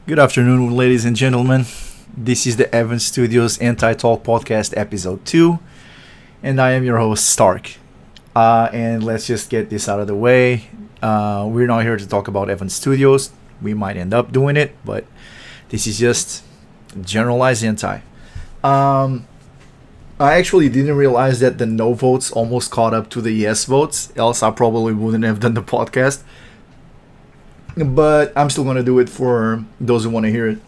Good afternoon, ladies and gentlemen. This is the Evan Studios Anti-Talk Podcast Episode 2, and I am your host, Stark. And let's just get this out of the way. We're not here to talk about Evan Studios. We might end up doing it, but this is just generalized anti. I actually didn't realize that the no votes almost caught up to the yes votes, else I probably wouldn't have done the podcast. But I'm still gonna do it for those who want to hear it,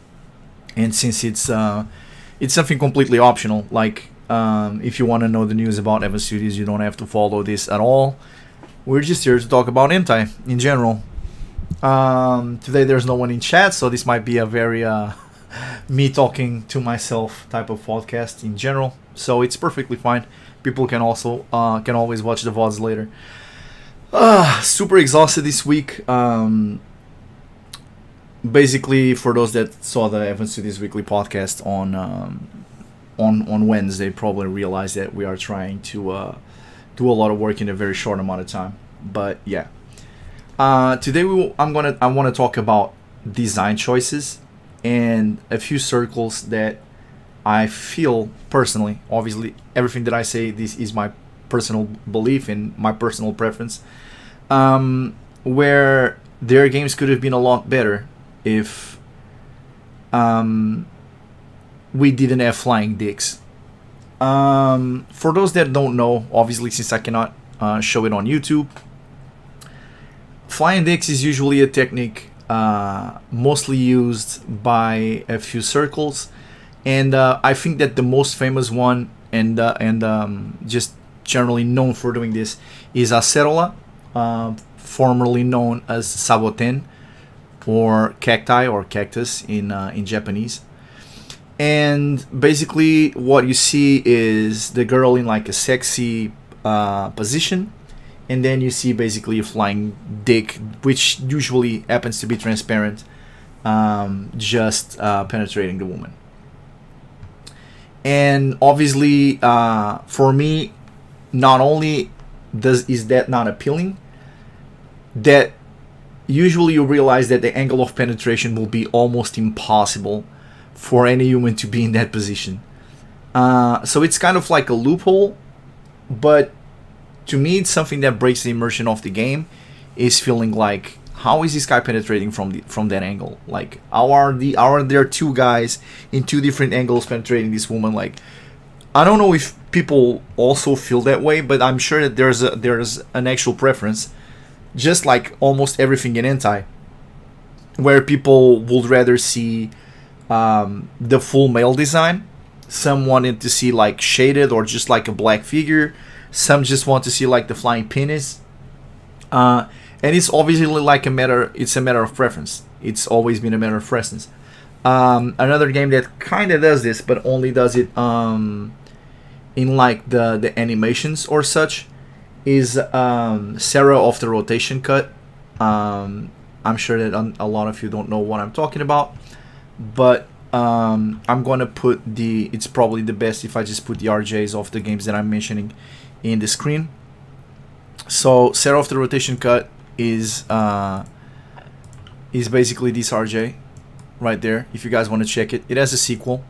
and since it's something completely optional, like if you want to know the news about Evan Studios, you don't have to follow this at all. We're just here to talk about hentai in general. Today there's no one in chat, so this might be a very me talking to myself type of podcast in general. So it's perfectly fine. People can also can always watch the VODs later. Super exhausted this week. Basically, for those that saw the Evan Studios Weekly podcast on Wednesday, probably realized that we are trying to do a lot of work in a very short amount of time. But yeah, today I want to talk about design choices and a few circles that I feel personally. Obviously, everything that I say, this is my personal belief and my personal preference. Where their games could have been a lot better if we didn't have flying dicks. For those that don't know, obviously since I cannot show it on YouTube, flying dicks is usually a technique mostly used by a few circles, and I think that the most famous one and just generally known for doing this is Acerola, formerly known as Saboten, or cacti or cactus in Japanese. And basically what you see is the girl in like a sexy position, and then you see basically a flying dick, which usually happens to be transparent, just penetrating the woman. And obviously for me, not only is that not appealing, that usually you realize that the angle of penetration will be almost impossible for any human to be in that position. So it's kind of like a loophole, but to me it's something that breaks the immersion of the game, is feeling like, how is this guy penetrating from that angle? Like, how are there two guys in two different angles penetrating this woman? Like, I don't know if people also feel that way, but I'm sure that there's an actual preference, just like almost everything in hentai, where people would rather see the full male design. Some wanted to see like shaded or just like a black figure. Some just want to see like the flying penis. And it's obviously like it's a matter of preference. It's always been a matter of preference. Another game that kind of does this, but only does it in like the animations or such, is Sarah of the Rotation Cut. I'm sure that a lot of you don't know what I'm talking about, but I'm going to put it's probably the best if I just put the RJs of the games that I'm mentioning in the screen. So Sarah of the Rotation Cut is basically this RJ right there, if you guys want to check it. It has a sequel.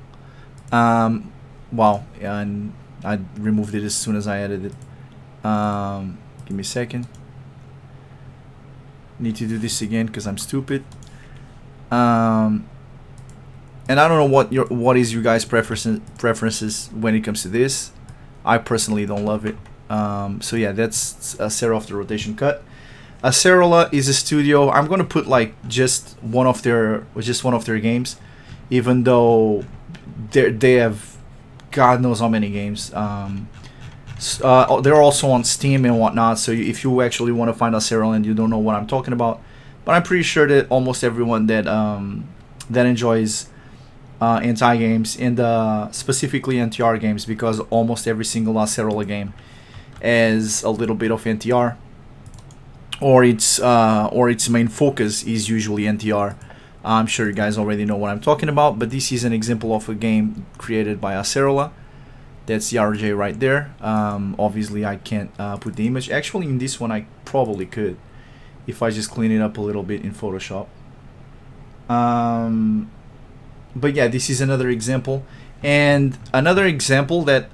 Wow, and I removed it as soon as I added it. Give me a second. Need to do this again because I'm stupid. And I don't know what is your guys' preferences when it comes to this. I personally don't love it. So yeah, that's Sarah of the Rotation Cut. Acerola is a studio. I'm gonna put like just one of their games, even though they have God knows how many games. They're also on Steam and whatnot, so if you actually want to find Acerola and you don't know what I'm talking about, but I'm pretty sure that almost everyone that enjoys hentai games and specifically NTR games, because almost every single Acerola game has a little bit of NTR, or its main focus is usually NTR. I'm sure you guys already know what I'm talking about, but this is an example of a game created by Acerola. That's the RJ right there. Obviously I can't put the image. Actually in this one I probably could, if I just clean it up a little bit in Photoshop. But yeah, this is another example, and another example that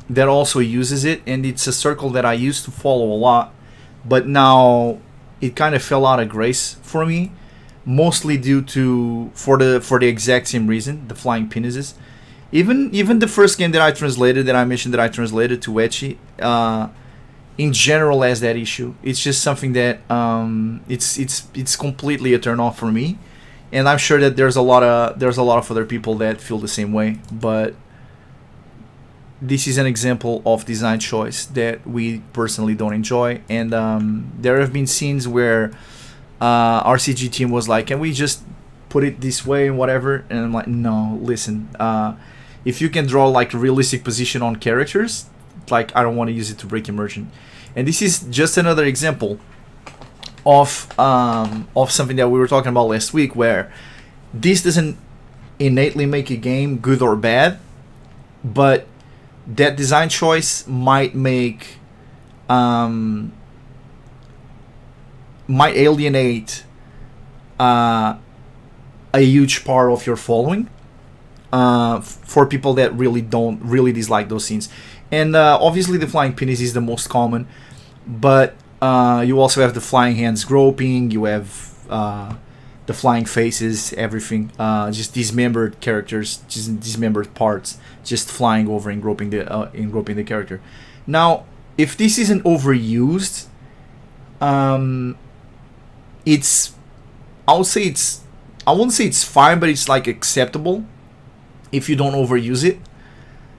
that also uses it, and it's a circle that I used to follow a lot, but now it kind of fell out of grace for me, mostly due to for the exact same reason, the flying penises. Even the first game that I translated, that I mentioned that I translated to Ecchi, in general has that issue. It's just something that it's completely a turn off for me, and I'm sure that there's a lot of other people that feel the same way. But this is an example of design choice that we personally don't enjoy, and there have been scenes where our CG team was like, "Can we just put it this way and whatever?" And I'm like, "No, listen. If you can draw like a realistic position on characters, like I don't want to use it to break immersion." And this is just another example of something that we were talking about last week, where this doesn't innately make a game good or bad, but that design choice might alienate a huge part of your following, for people that don't really dislike those scenes. And obviously the flying penis is the most common, but you also have the flying hands groping, you have the flying faces, everything, just dismembered characters, just dismembered parts, just flying over and groping the character. Now, if this isn't overused, it's I wouldn't say it's fine, but it's like acceptable if you don't overuse it.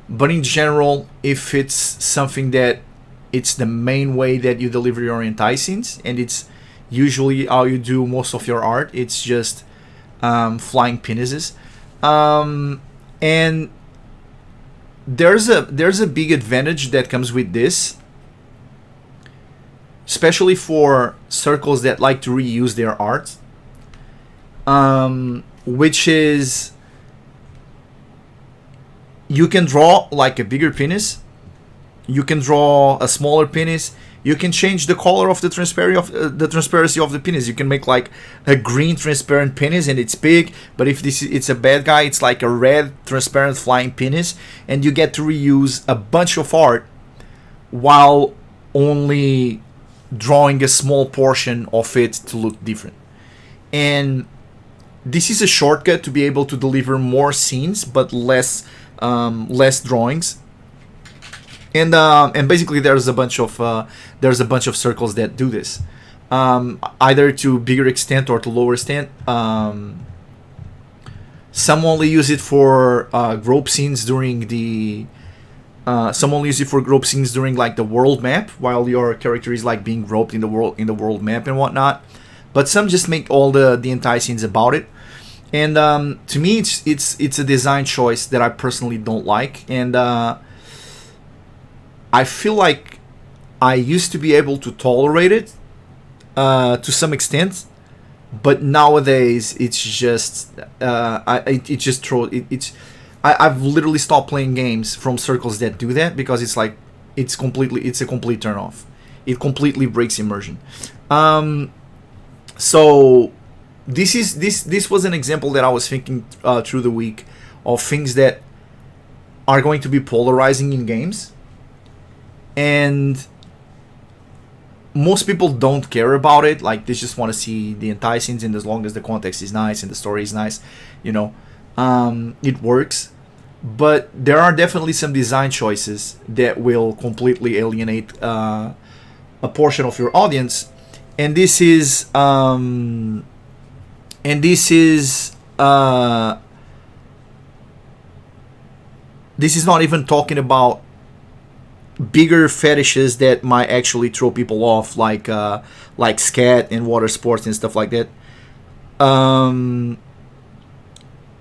But in general, if it's something that it's the main way that you deliver your hentai scenes, and it's usually how you do most of your art, it's just flying penises. And there's a big advantage that comes with this, especially for circles that like to reuse their art, which is you can draw like a bigger penis, you can draw a smaller penis, you can change the color of the transparency of the penis. You can make like a green transparent penis and it's big, but if it's a bad guy, it's like a red transparent flying penis, and you get to reuse a bunch of art while only drawing a small portion of it to look different. And this is a shortcut to be able to deliver more scenes but less drawings. And basically there's a bunch of circles that do this, either to bigger extent or to lower extent. Some only use it for grope scenes during the some only use it for grope scenes during like the world map, while your character is like being groped in the world map and whatnot. But some just make all the entire scenes about it. And to me, it's a design choice that I personally don't like, and I feel like I used to be able to tolerate it to some extent, but nowadays it's just I've literally stopped playing games from circles that do that, because it's like it's a complete turn off. It completely breaks immersion. So this was an example that I was thinking through the week of things that are going to be polarizing in games, and most people don't care about it. Like, they just want to see the entire scenes, and as long as the context is nice and the story is nice, it works. But there are definitely some design choices that will completely alienate a portion of your audience, and this is not even talking about bigger fetishes that might actually throw people off, like scat and water sports and stuff like that.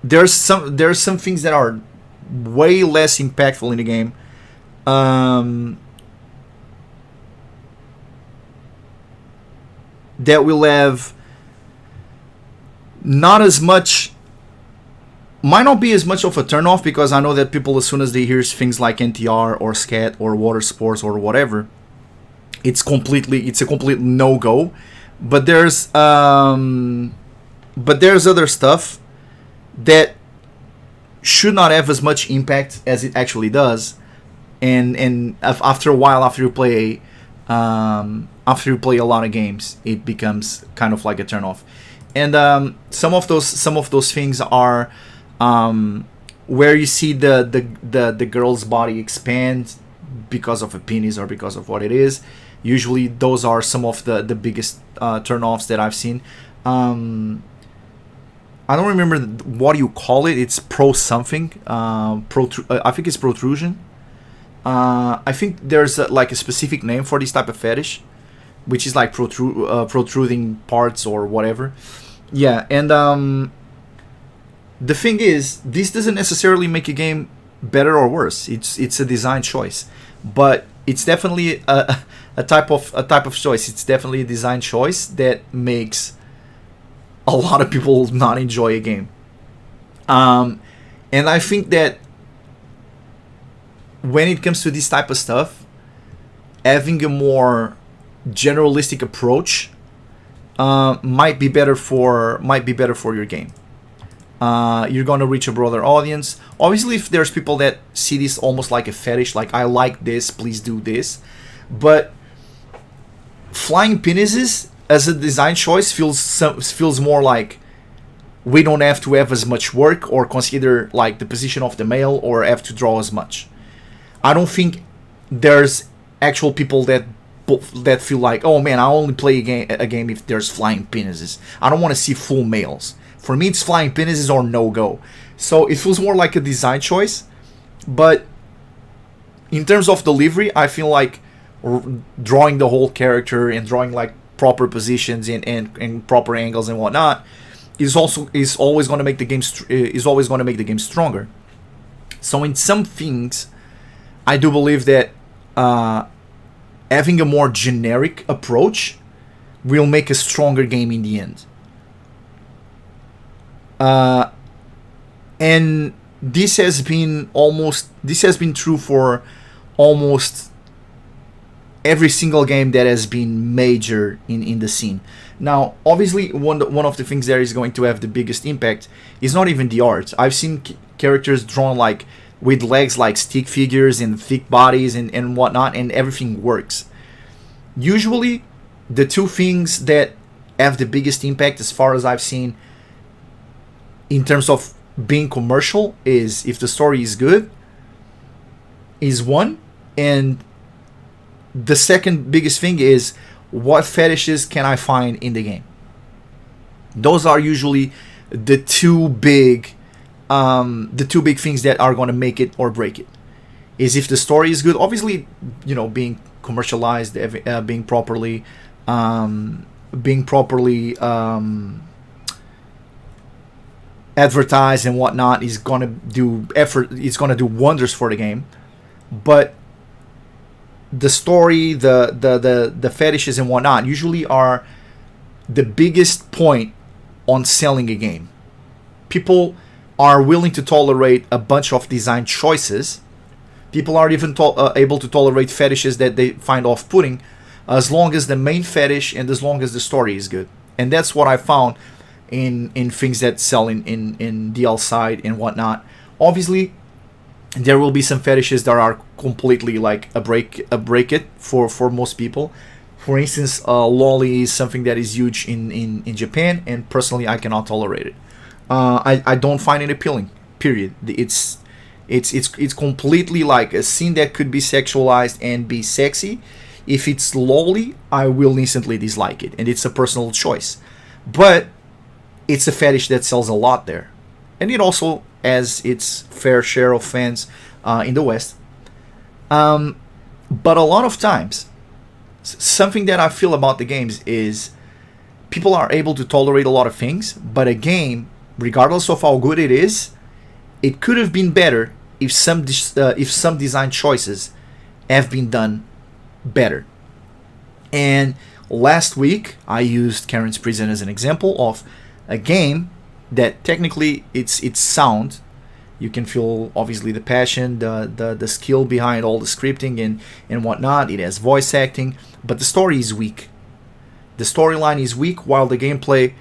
There's some things that are way less impactful in the game, that will have might not be as much of a turnoff, because I know that people, as soon as they hear things like NTR or scat or water sports or whatever, it's a complete no-go. But there's but there's other stuff that should not have as much impact as it actually does, and after a while, after you play a lot of games, it becomes kind of like a turn off. And some of those things are where you see the girl's body expand because of a penis or because of what it is. Usually, those are some of the biggest turn offs that I've seen. I don't remember what you call it. It's pro something. I think it's protrusion. I think there's like a specific name for this type of fetish, which is like protruding parts or whatever. Yeah, and the thing is, this doesn't necessarily make a game better or worse. It's a design choice, but it's definitely a type of choice. It's definitely a design choice that makes a lot of people not enjoy a game. And I think that when it comes to this type of stuff, having a more generalistic approach might be better for your game. You're gonna reach a broader audience. Obviously, if there's people that see this almost like a fetish, like I like this, please do this. But flying penises as a design choice feels more like we don't have to have as much work or consider like the position of the male or have to draw as much. I don't think there's actual people that feel like, oh man, I only play a game if there's flying penises. I don't want to see full males. For me, it's flying penises or no go. So it feels more like a design choice. But in terms of delivery, I feel like drawing the whole character and drawing like proper positions and proper angles and whatnot is always going to make the game stronger. So in some things, I do believe that having a more generic approach will make a stronger game in the end. And this has been true for almost every single game that has been major in the scene. Now, obviously, one of the things that is going to have the biggest impact is not even the art. I've seen characters drawn like with legs like stick figures and thick bodies and whatnot, and everything works. Usually, the two things that have the biggest impact, as far as I've seen, in terms of being commercial, is if the story is good, is one, and the second biggest thing is what fetishes can I find in the game. Those are usually the two big things that are going to make it or break it. Is if the story is good, obviously, being commercialized, being properly advertised and whatnot is going to do it's going to do wonders for the game. But the story, the fetishes and whatnot usually are the biggest point on selling a game. People are willing to tolerate a bunch of design choices. People are even able to tolerate fetishes that they find off-putting, as long as the main fetish and as long as the story is good. And that's what I found in things that sell in DL side and whatnot. Obviously, there will be some fetishes that are completely like a break it for most people. For instance, lolly is something that is huge in Japan, and personally I cannot tolerate it. I don't find it appealing. Period. It's completely like a scene that could be sexualized and be sexy. If it's lolly, I will instantly dislike it, and it's a personal choice. But it's a fetish that sells a lot there, and it also has its fair share of fans in the West. But a lot of times, something that I feel about the games is people are able to tolerate a lot of things, but a game, regardless of how good it is, it could have been better if some design choices have been done better. And last week, I used Karen's Prison as an example of a game that technically it's sound. You can feel obviously the passion, the skill behind all the scripting and whatnot. It has voice acting, but the story is weak. The storyline is weak, while the gameplay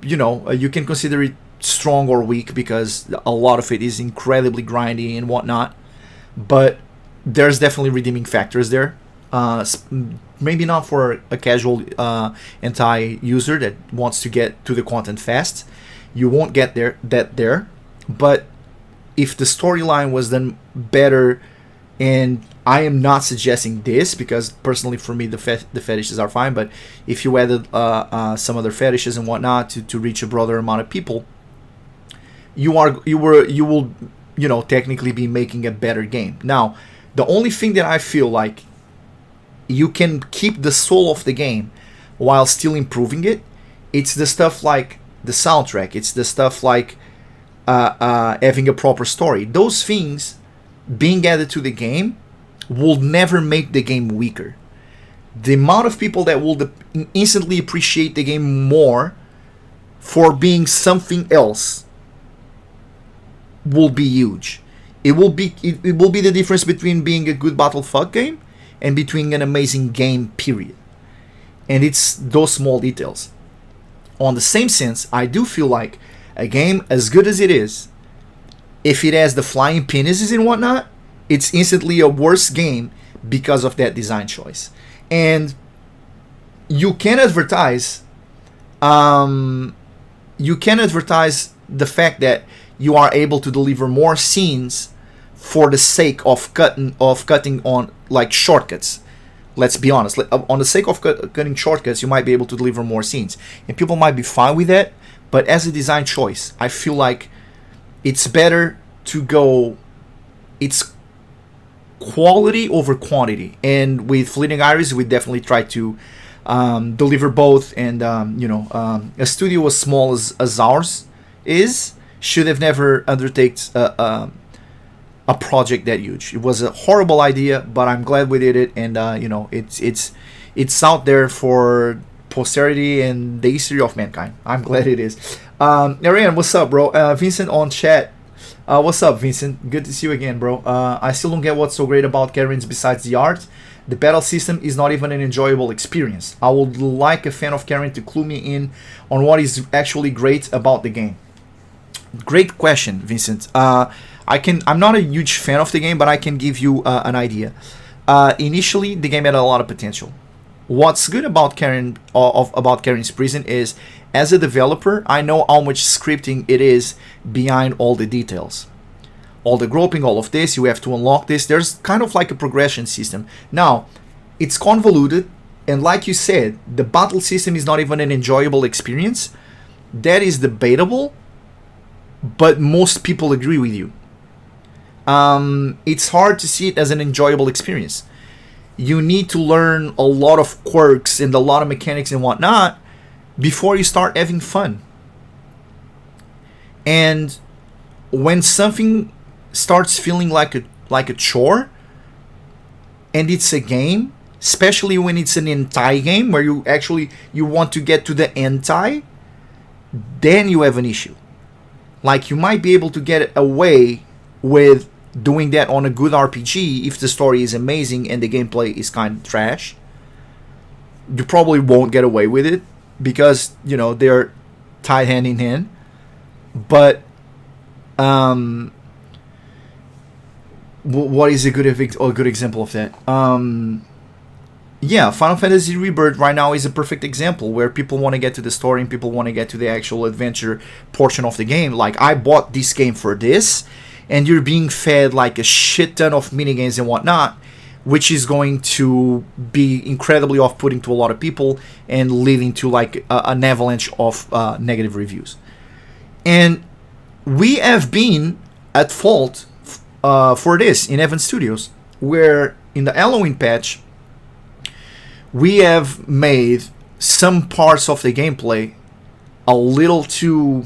you can consider it strong or weak because a lot of it is incredibly grindy and whatnot. But there's definitely redeeming factors there. Maybe not for a casual hentai user that wants to get to the content fast. You won't get there. But if the storyline was done better, and I am not suggesting this because personally for me the fetishes are fine, but if you added some other fetishes and whatnot to reach a broader amount of people, you will technically be making a better game. Now, the only thing that I feel like you can keep the soul of the game while still improving it, it's the stuff like the soundtrack. It's the stuff like having a proper story. Those things being added to the game will never make the game weaker. The amount of people that will instantly appreciate the game more for being something else will be huge. It will be the difference between being a good battle fuck game and between an amazing game, period. And it's those small details. On the same sense, I do feel like a game as good as it is, if it has the flying penises and whatnot, it's instantly a worse game because of that design choice. And you can advertise the fact that you are able to deliver more scenes for the sake of cutting on like shortcuts. Let's be honest. On the sake of cutting shortcuts, you might be able to deliver more scenes, and people might be fine with that. But as a design choice, I feel like it's better to go. It's quality over quantity, and with Fleeting Iris, we definitely try to deliver both. And a studio as small as ours should have never undertaken a project that huge. It was a horrible idea, but I'm glad we did it, and it's out there for posterity and the history of mankind. I'm glad it is. Ariane, what's up, bro? Vincent on chat. What's up, Vincent? Good to see you again, bro. I still don't get what's so great about Karen's besides the art. The battle system is not even an enjoyable experience. I would like a fan of Karen to clue me in on what is actually great about the game. Great question, Vincent. I'm not a huge fan of the game, but I can give you an idea. Initially, the game had a lot of potential. What's good about Karen's Prison is, as a developer, I know how much scripting it is behind all the details. All the groping, all of this, you have to unlock this. There's kind of like a progression system. Now, it's convoluted, and like you said, the battle system is not even an enjoyable experience. That is debatable, but most people agree with you. It's hard to see it as an enjoyable experience. You need to learn a lot of quirks and a lot of mechanics and whatnot before you start having fun. And when something starts feeling like a chore, and it's a game, especially when it's an hentai game where you want to get to the hentai, then you have an issue. Like, you might be able to get away with doing that on a good RPG if the story is amazing and the gameplay is kind of trash. You probably won't get away with it because, they're tied hand in hand. But what is a good example of that? Final Fantasy Rebirth right now is a perfect example where people want to get to the story and people want to get to the actual adventure portion of the game. Like, I bought this game for this, and you're being fed like a shit ton of minigames and whatnot, which is going to be incredibly off-putting to a lot of people and leading to like an avalanche of negative reviews. And we have been at fault for this in Evan Studios, where in the Halloween patch, we have made some parts of the gameplay a little too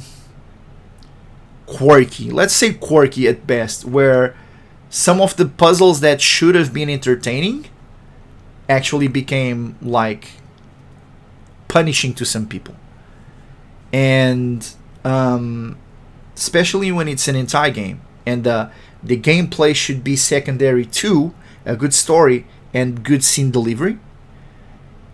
quirky. Let's say quirky at best, where some of the puzzles that should have been entertaining actually became like punishing to some people. And especially when it's an hentai game and the gameplay should be secondary to a good story and good scene delivery.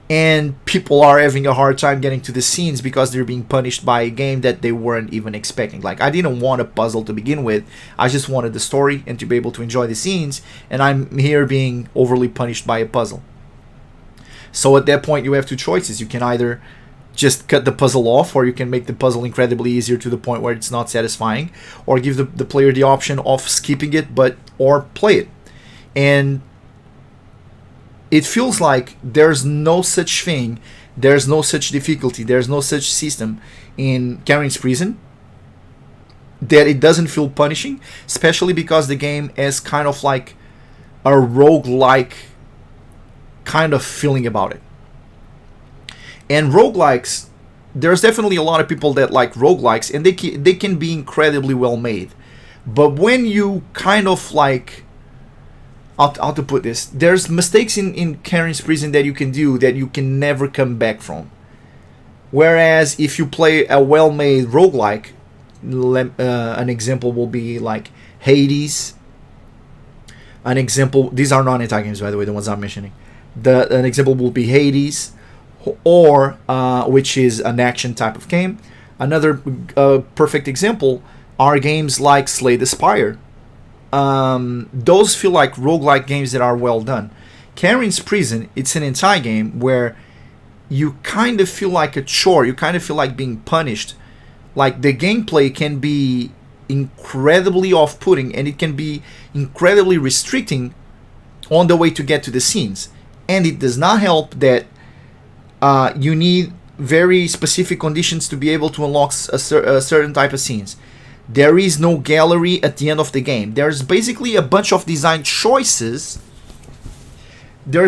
and people are having a hard time getting to the scenes because they're being punished by a game that they weren't even expecting. Like, I didn't want a puzzle to begin with, I just wanted the story and to be able to enjoy the scenes, and I'm here being overly punished by a puzzle. So at that point you have two choices. You can either just cut the puzzle off, or you can make the puzzle incredibly easier to the point where it's not satisfying, or give the player the option of skipping it or play it. And it feels like there's no such thing, there's no such difficulty, there's no such system in Karen's Prison that it doesn't feel punishing, especially because the game has kind of like a roguelike kind of feeling about it. And roguelikes, there's definitely a lot of people that like roguelikes, and they can be incredibly well made. But when you kind of like, how to put this, there's mistakes in Karen's Prison that you can do that you can never come back from. Whereas if you play a well-made roguelike, an example will be like Hades. An example, these are non-Hentai games, by the way, the ones I'm mentioning. An example will be Hades, or which is an action type of game. Another perfect example are games like Slay the Spire. Those feel like roguelike games that are well done. Karen's Prison, it's an Hentai game where you kind of feel like a chore, you kind of feel like being punished. Like, the gameplay can be incredibly off-putting, and it can be incredibly restricting on the way to get to the scenes. And it does not help that you need very specific conditions to be able to unlock a certain type of scenes. There is no gallery at the end of the game. There's basically a bunch of design choices. That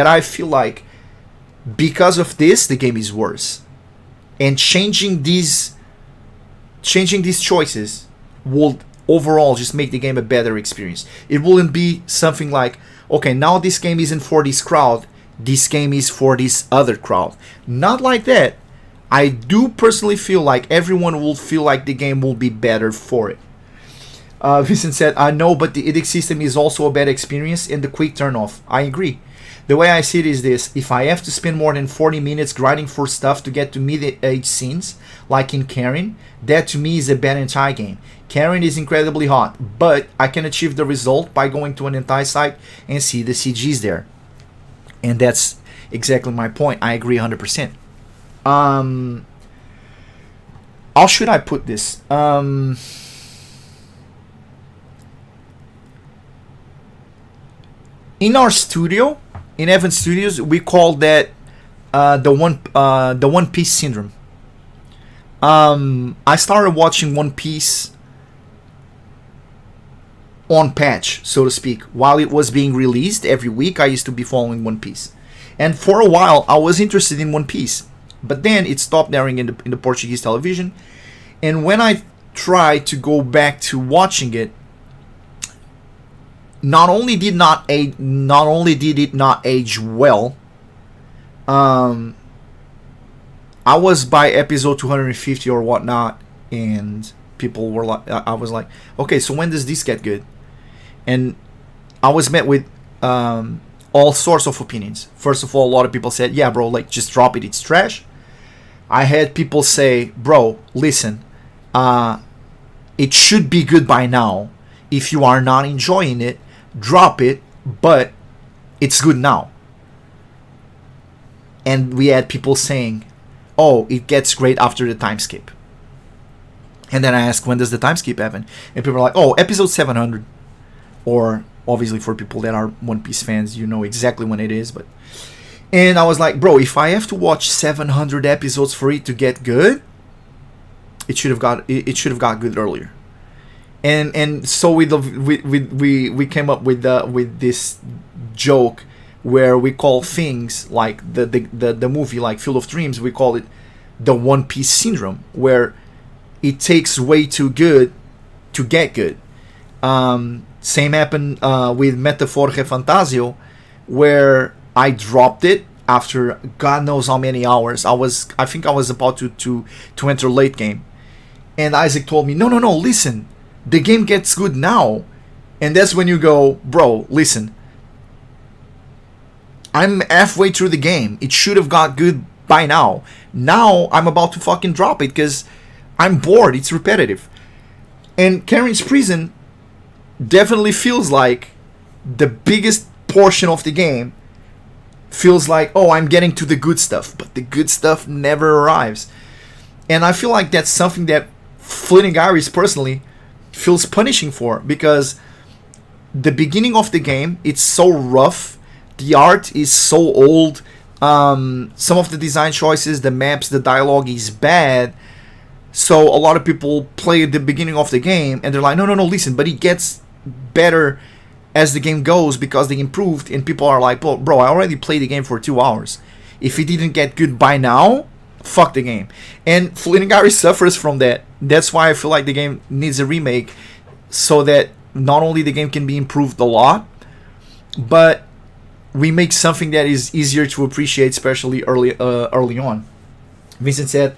I feel like, because of this, the game is worse. And changing these choices will overall just make the game a better experience. It wouldn't be something like, okay, now this game isn't for this crowd, this game is for this other crowd. Not like that. I do personally feel like everyone will feel like the game will be better for it. Vincent said, I know, but the edict system is also a bad experience and the quick turn off. I agree. The way I see it is this: if I have to spend more than 40 minutes grinding for stuff to get to mid-age scenes, like in Karen, that to me is a bad Hentai game. Karen is incredibly hot, but I can achieve the result by going to an Hentai site and see the CGs there. And that's exactly my point. I agree 100%. How should I put this? In our studio, in Evan Studios, we call that the One Piece syndrome. I started watching One Piece on patch, so to speak, while it was being released. Every week I used to be following One Piece, and for a while I was interested in One Piece, but then it stopped airing in the Portuguese television. And when I tried to go back to watching it, not only did it not age well, I was by episode 250 or whatnot, and people were like, I was like, okay, so when does this get good? And I was met with all sorts of opinions. First of all, a lot of people said, yeah, bro, like, just drop it, it's trash. I had people say, bro, listen, it should be good by now. If you are not enjoying it, drop it, but it's good now. And we had people saying, oh, it gets great after the time skip. And then I asked, when does the time skip happen? And people are like, oh, episode 700. Or, obviously, for people that are One Piece fans, you know exactly when it is. But, and I was like, bro, if I have to watch 700 episodes for it to get good, it should have got good earlier. And so we came up with this joke where we call things like the movie, like Field of Dreams, we call it the One Piece syndrome, where it takes way too good to get good. Same happened with Metaforche Fantasio, where I dropped it after God knows how many hours. I think I was about to enter late game, and Isaac told me, no, listen, the game gets good now. And that's when you go, bro, listen, I'm halfway through the game. It should have got good by now. Now I'm about to fucking drop it because I'm bored. It's repetitive. And Karen's Prison definitely feels like the biggest portion of the game feels like, oh, I'm getting to the good stuff, but the good stuff never arrives. And I feel like that's something that Fleeting Iris personally feels punishing for, because the beginning of the game, it's so rough, the art is so old, some of the design choices, the maps, the dialogue is bad. So a lot of people play at the beginning of the game and they're like, no, listen, but it gets better as the game goes because they improved. And people are like, bro, I already played the game for 2 hours. If it didn't get good by now, fuck the game. And Fleeting Iris suffers from that. That's why I feel like the game needs a remake, so that not only the game can be improved a lot, but we make something that is easier to appreciate, especially early on. Vincent said,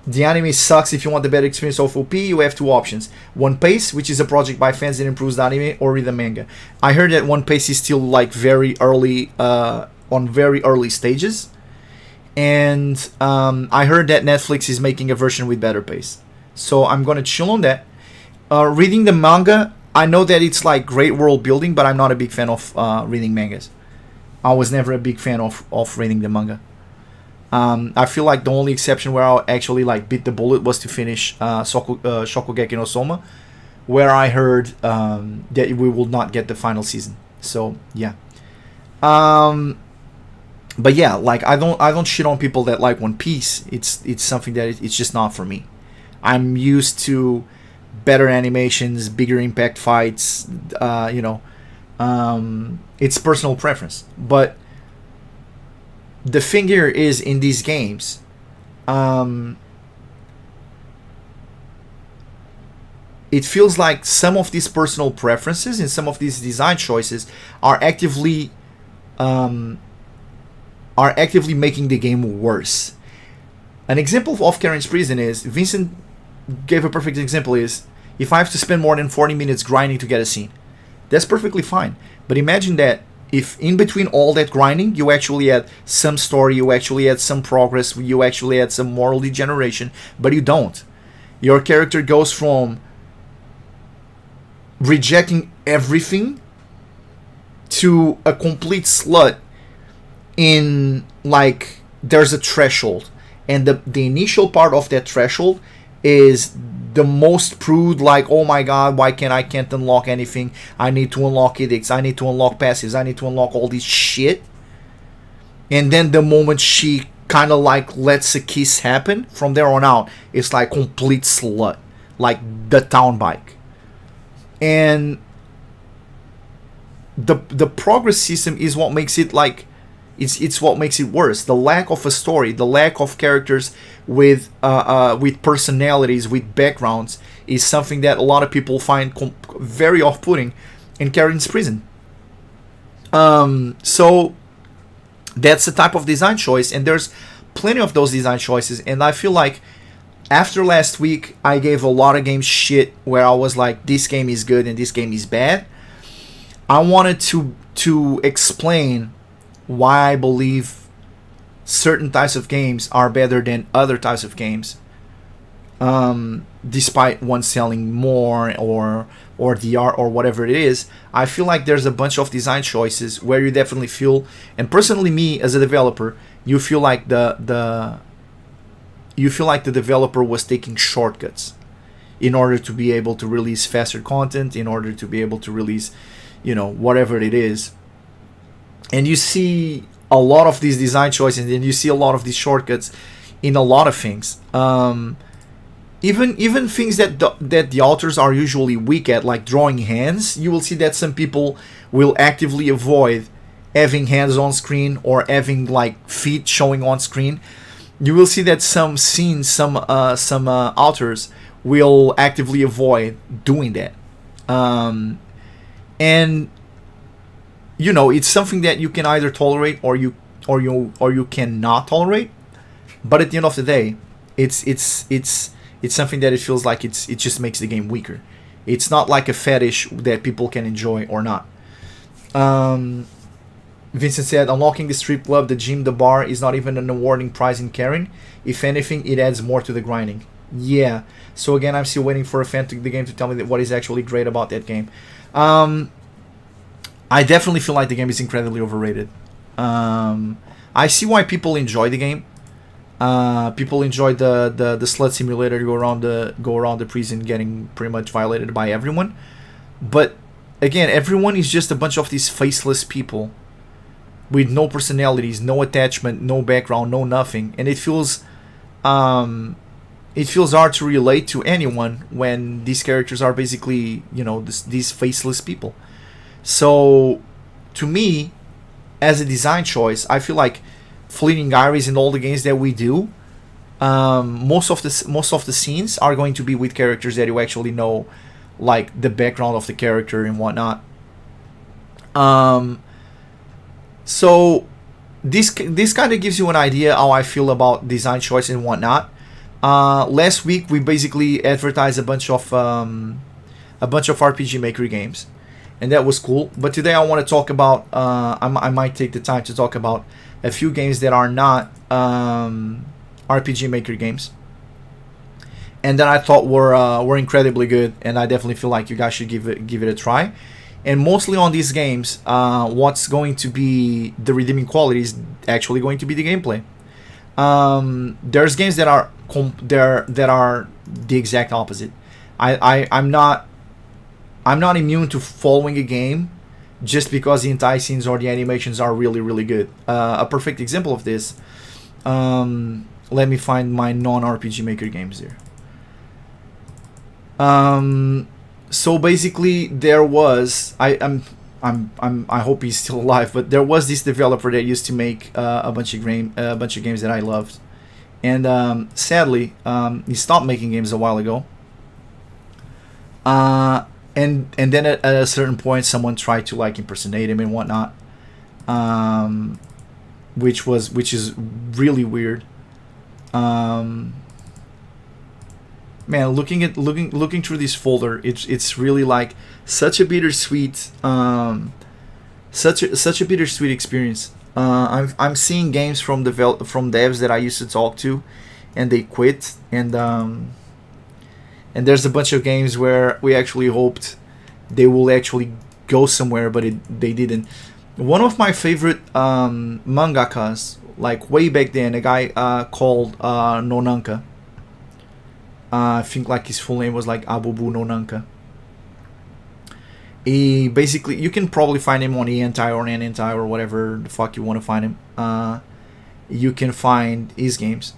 the anime sucks. If you want the better experience of OP, you have two options. One Piece, which is a project by fans that improves the anime, or read the manga. I heard that One Piece is still like very early, on very early stages. And I heard that Netflix is making a version with better pace. So I'm going to chill on that. Reading the manga, I know that it's like great world building, but I'm not a big fan of reading mangas. I was never a big fan of reading the manga. I feel like the only exception where I actually like bit the bullet was to finish Shokugeki no Soma, where I heard that we will not get the final season. So yeah. But yeah, like I don't shit on people that like One Piece. It's something that it's just not for me. I'm used to better animations, bigger impact fights. It's personal preference. But the thing here is, in these games, it feels like some of these personal preferences and some of these design choices are actively making the game worse. An example of Karen's Prison is, Vincent gave a perfect example, is if I have to spend more than 40 minutes grinding to get a scene. That's perfectly fine. But imagine that if in between all that grinding, you actually had some story, you actually had some progress, you actually had some moral degeneration, but you don't. Your character goes from rejecting everything to a complete slut in, like, there's a threshold, and the initial part of that threshold is the most prude, like, oh my god, why can't unlock anything, I need to unlock edicts, I need to unlock passives, I need to unlock all this shit. And then the moment she kind of like lets a kiss happen, from there on out it's like complete slut, like the town bike. And the progress system is what makes it like, it's what makes it worse. The lack of a story, the lack of characters with personalities, with backgrounds, is something that a lot of people find very off-putting in Karen's Prison. So that's the type of design choice, and there's plenty of those design choices. And I feel like after last week, I gave a lot of games shit where I was like, this game is good and this game is bad. I wanted to explain why I believe certain types of games are better than other types of games, despite one selling more or the art or whatever it is. I feel like there's a bunch of design choices where you definitely feel, and personally me as a developer, you feel like the developer was taking shortcuts in order to be able to release faster content, in order to be able to release, whatever it is. And you see a lot of these design choices, and you see a lot of these shortcuts in a lot of things. Even things that the authors are usually weak at, like drawing hands. You will see that some people will actively avoid having hands on screen or having like feet showing on screen. You will see that some scenes, some authors will actively avoid doing that. And it's something that you can either tolerate or you cannot tolerate. But at the end of the day, it's something that it feels like it just makes the game weaker. It's not like a fetish that people can enjoy or not. Vincent said, unlocking the strip club, the gym, the bar is not even an awarding prize in carrying. If anything, it adds more to the grinding. Yeah. So again, I'm still waiting for a fan to the game to tell me that what is actually great about that game. I definitely feel like the game is incredibly overrated. I see why people enjoy the game. People enjoy the slut simulator. Go around the prison, getting pretty much violated by everyone. But again, everyone is just a bunch of these faceless people with no personalities, no attachment, no background, no nothing, and it feels hard to relate to anyone when these characters are basically, these faceless people. So, to me, as a design choice, I feel like Fleeting Iris in all the games that we do, most of the scenes are going to be with characters that you actually know, like the background of the character and whatnot. So this kind of gives you an idea how I feel about design choice and whatnot. Last week we basically advertised a bunch of RPG Maker games, and that was cool. But today I want to talk about. I might take the time to talk about a few games that are not RPG Maker games, and that I thought were incredibly good, and I definitely feel like you guys should give it a try. And mostly on these games, what's going to be the redeeming quality is actually going to be the gameplay. There's games that are the exact opposite. I'm not immune to following a game just because the Hentai scenes or the animations are really, really good. A perfect example of this. Let me find my non-RPG Maker games here. So basically, there was I hope he's still alive, but there was this developer that used to make a bunch of games that I loved, and sadly, he stopped making games a while ago. And then at a certain point, someone tried to like impersonate him and whatnot, which is really weird. Man, looking through this folder, it's really like such a bittersweet such a bittersweet experience. I'm seeing games from devs that I used to talk to, and they quit, and there's a bunch of games where we actually hoped they will actually go somewhere, but they didn't. One of my favorite mangakas, like way back then, a guy called Nonanka. I think like his full name was like Abubu Nonanka. He basically, you can probably find him on Hentai or Hentai or whatever the fuck you want to find him. You can find his games,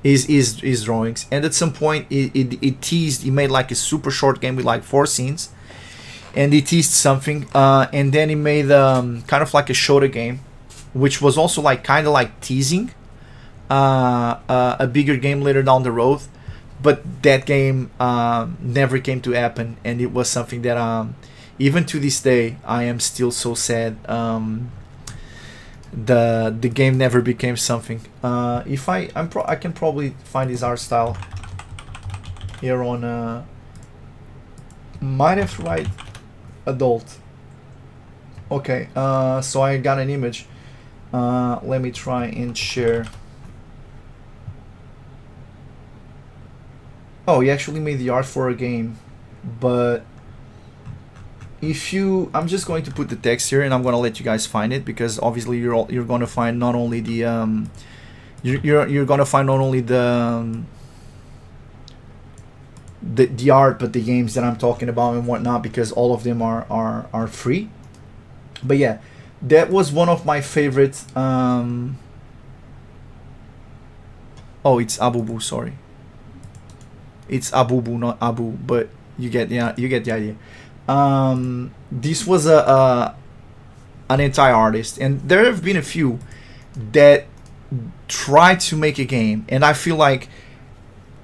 his drawings, and at some point he made like a super short game with like 4 scenes, and he teased something, and then he made kind of like a Shota game, which was also like kind of like teasing a bigger game later down the road. But that game never came to happen, and it was something that even to this day I am still so sad. The game never became something. If I can probably find his art style here on might have to write adult. Okay, so I got an image. Let me try and share. Oh, he actually made the art for a game, but I'm just going to put the text here, and I'm going to let you guys find it, because obviously you're going to find not only the you're going to find not only the art, but the games that I'm talking about and whatnot, because all of them are free. But yeah, that was one of my favorite. Oh, it's Abubu. Sorry. It's Abubu, not Abu, but you get the idea. This was an entire artist, and there have been a few that tried to make a game, and I feel like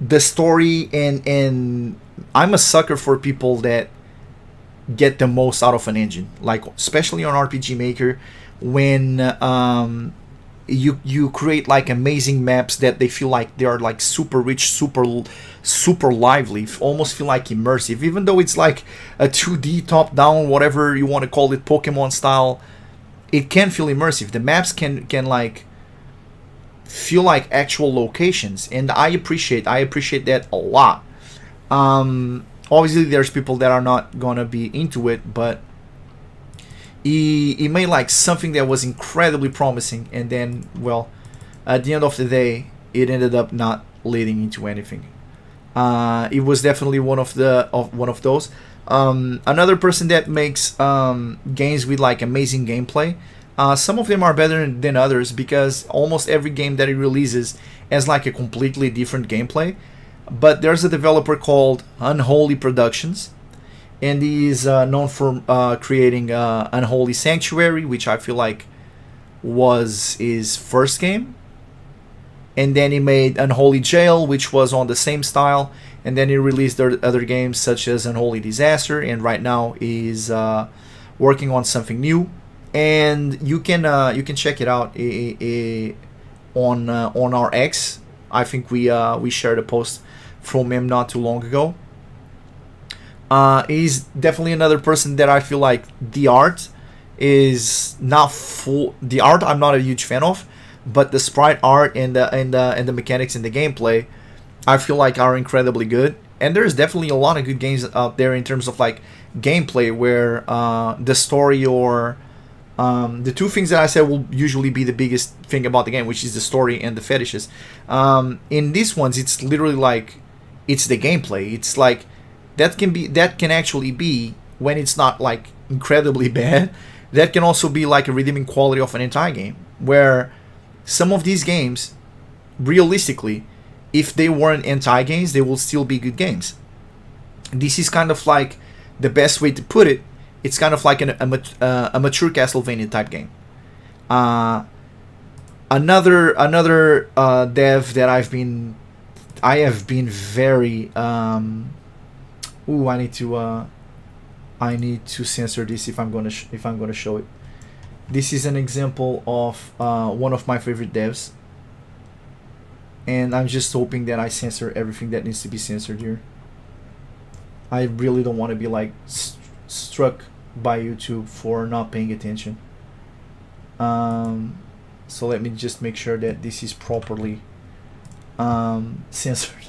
the story and I'm a sucker for people that get the most out of an engine, like especially on RPG Maker, when you create like amazing maps that they feel like they are like super rich, super lively, almost feel like immersive, even though it's like a 2D top down, whatever you want to call it, Pokemon style it can feel immersive. The maps can like feel like actual locations, and I appreciate that a lot. Obviously, there's people that are not gonna be into it, but he made like something that was incredibly promising, and then, well, at the end of the day, it ended up not leading into anything. It was definitely one of those. Another person that makes games with like amazing gameplay. Some of them are better than others because almost every game that it releases has like a completely different gameplay. But there's a developer called Unholy Productions, and he is known for creating Unholy Sanctuary, which I feel like was his first game. And then he made Unholy Jail, which was on the same style. And then he released other games such as Unholy Disaster, and right now he's working on something new. And you can check it out on our X. I think we shared a post from him not too long ago. He's definitely another person that I feel like the art is not full. The art I'm not a huge fan of, but the sprite art and the mechanics and the gameplay, I feel like are incredibly good. And there's definitely a lot of good games out there in terms of like gameplay where the story or the two things that I said will usually be the biggest thing about the game, which is the story and the fetishes. In these ones, it's literally like it's the gameplay. It's like that can actually be, when it's not like incredibly bad, that can also be like a redeeming quality of an entire game. Where some of these games, realistically, if they weren't hentai games, they will still be good games. This is kind of like the best way to put it. It's kind of like a mature Castlevania type game. Another dev that I have been very I need to censor this if I'm gonna show it. This is an example of one of my favorite devs, and I'm just hoping that I censor everything that needs to be censored here. I really don't want to be like struck by YouTube for not paying attention. So let me just make sure that this is properly censored.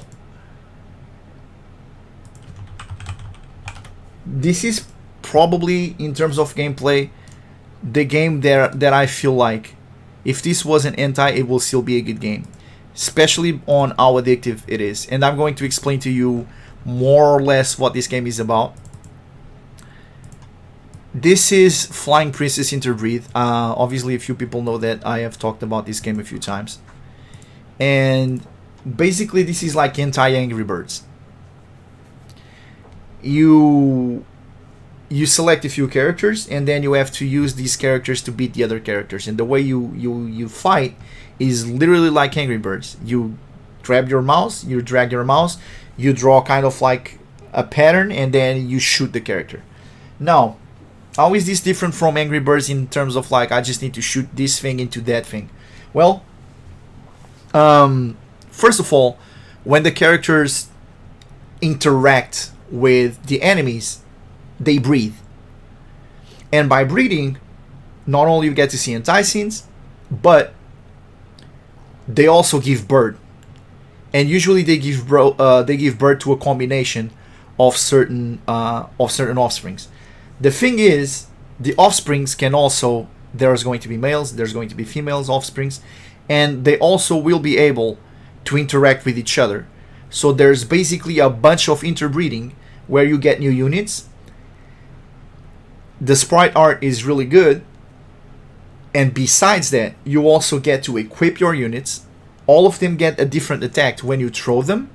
This is probably, in terms of gameplay, the game that I feel like if this wasn't hentai, it will still be a good game, especially on how addictive it is. And I'm going to explain to you more or less what this game is about. This is Flying Princess Interbreed. Obviously, a few people know that I have talked about this game a few times. And basically, this is like hentai Angry Birds. You select a few characters, and then you have to use these characters to beat the other characters. And the way you fight is literally like Angry Birds. You grab your mouse, you drag your mouse, you draw kind of like a pattern, and then you shoot the character. Now, how is this different from Angry Birds in terms of like I just need to shoot this thing into that thing? Well, first of all, when the characters interact with the enemies, they breathe. And by breathing, not only you get to see hentai scenes, but they also give birth. And usually they give birth to a combination of certain offsprings. The thing is, the offsprings can also, there's going to be males, there's going to be females offsprings, and they also will be able to interact with each other. So there's basically a bunch of interbreeding where you get new units. The sprite art is really good, and besides that, you also get to equip your units. All of them get a different attack when you throw them.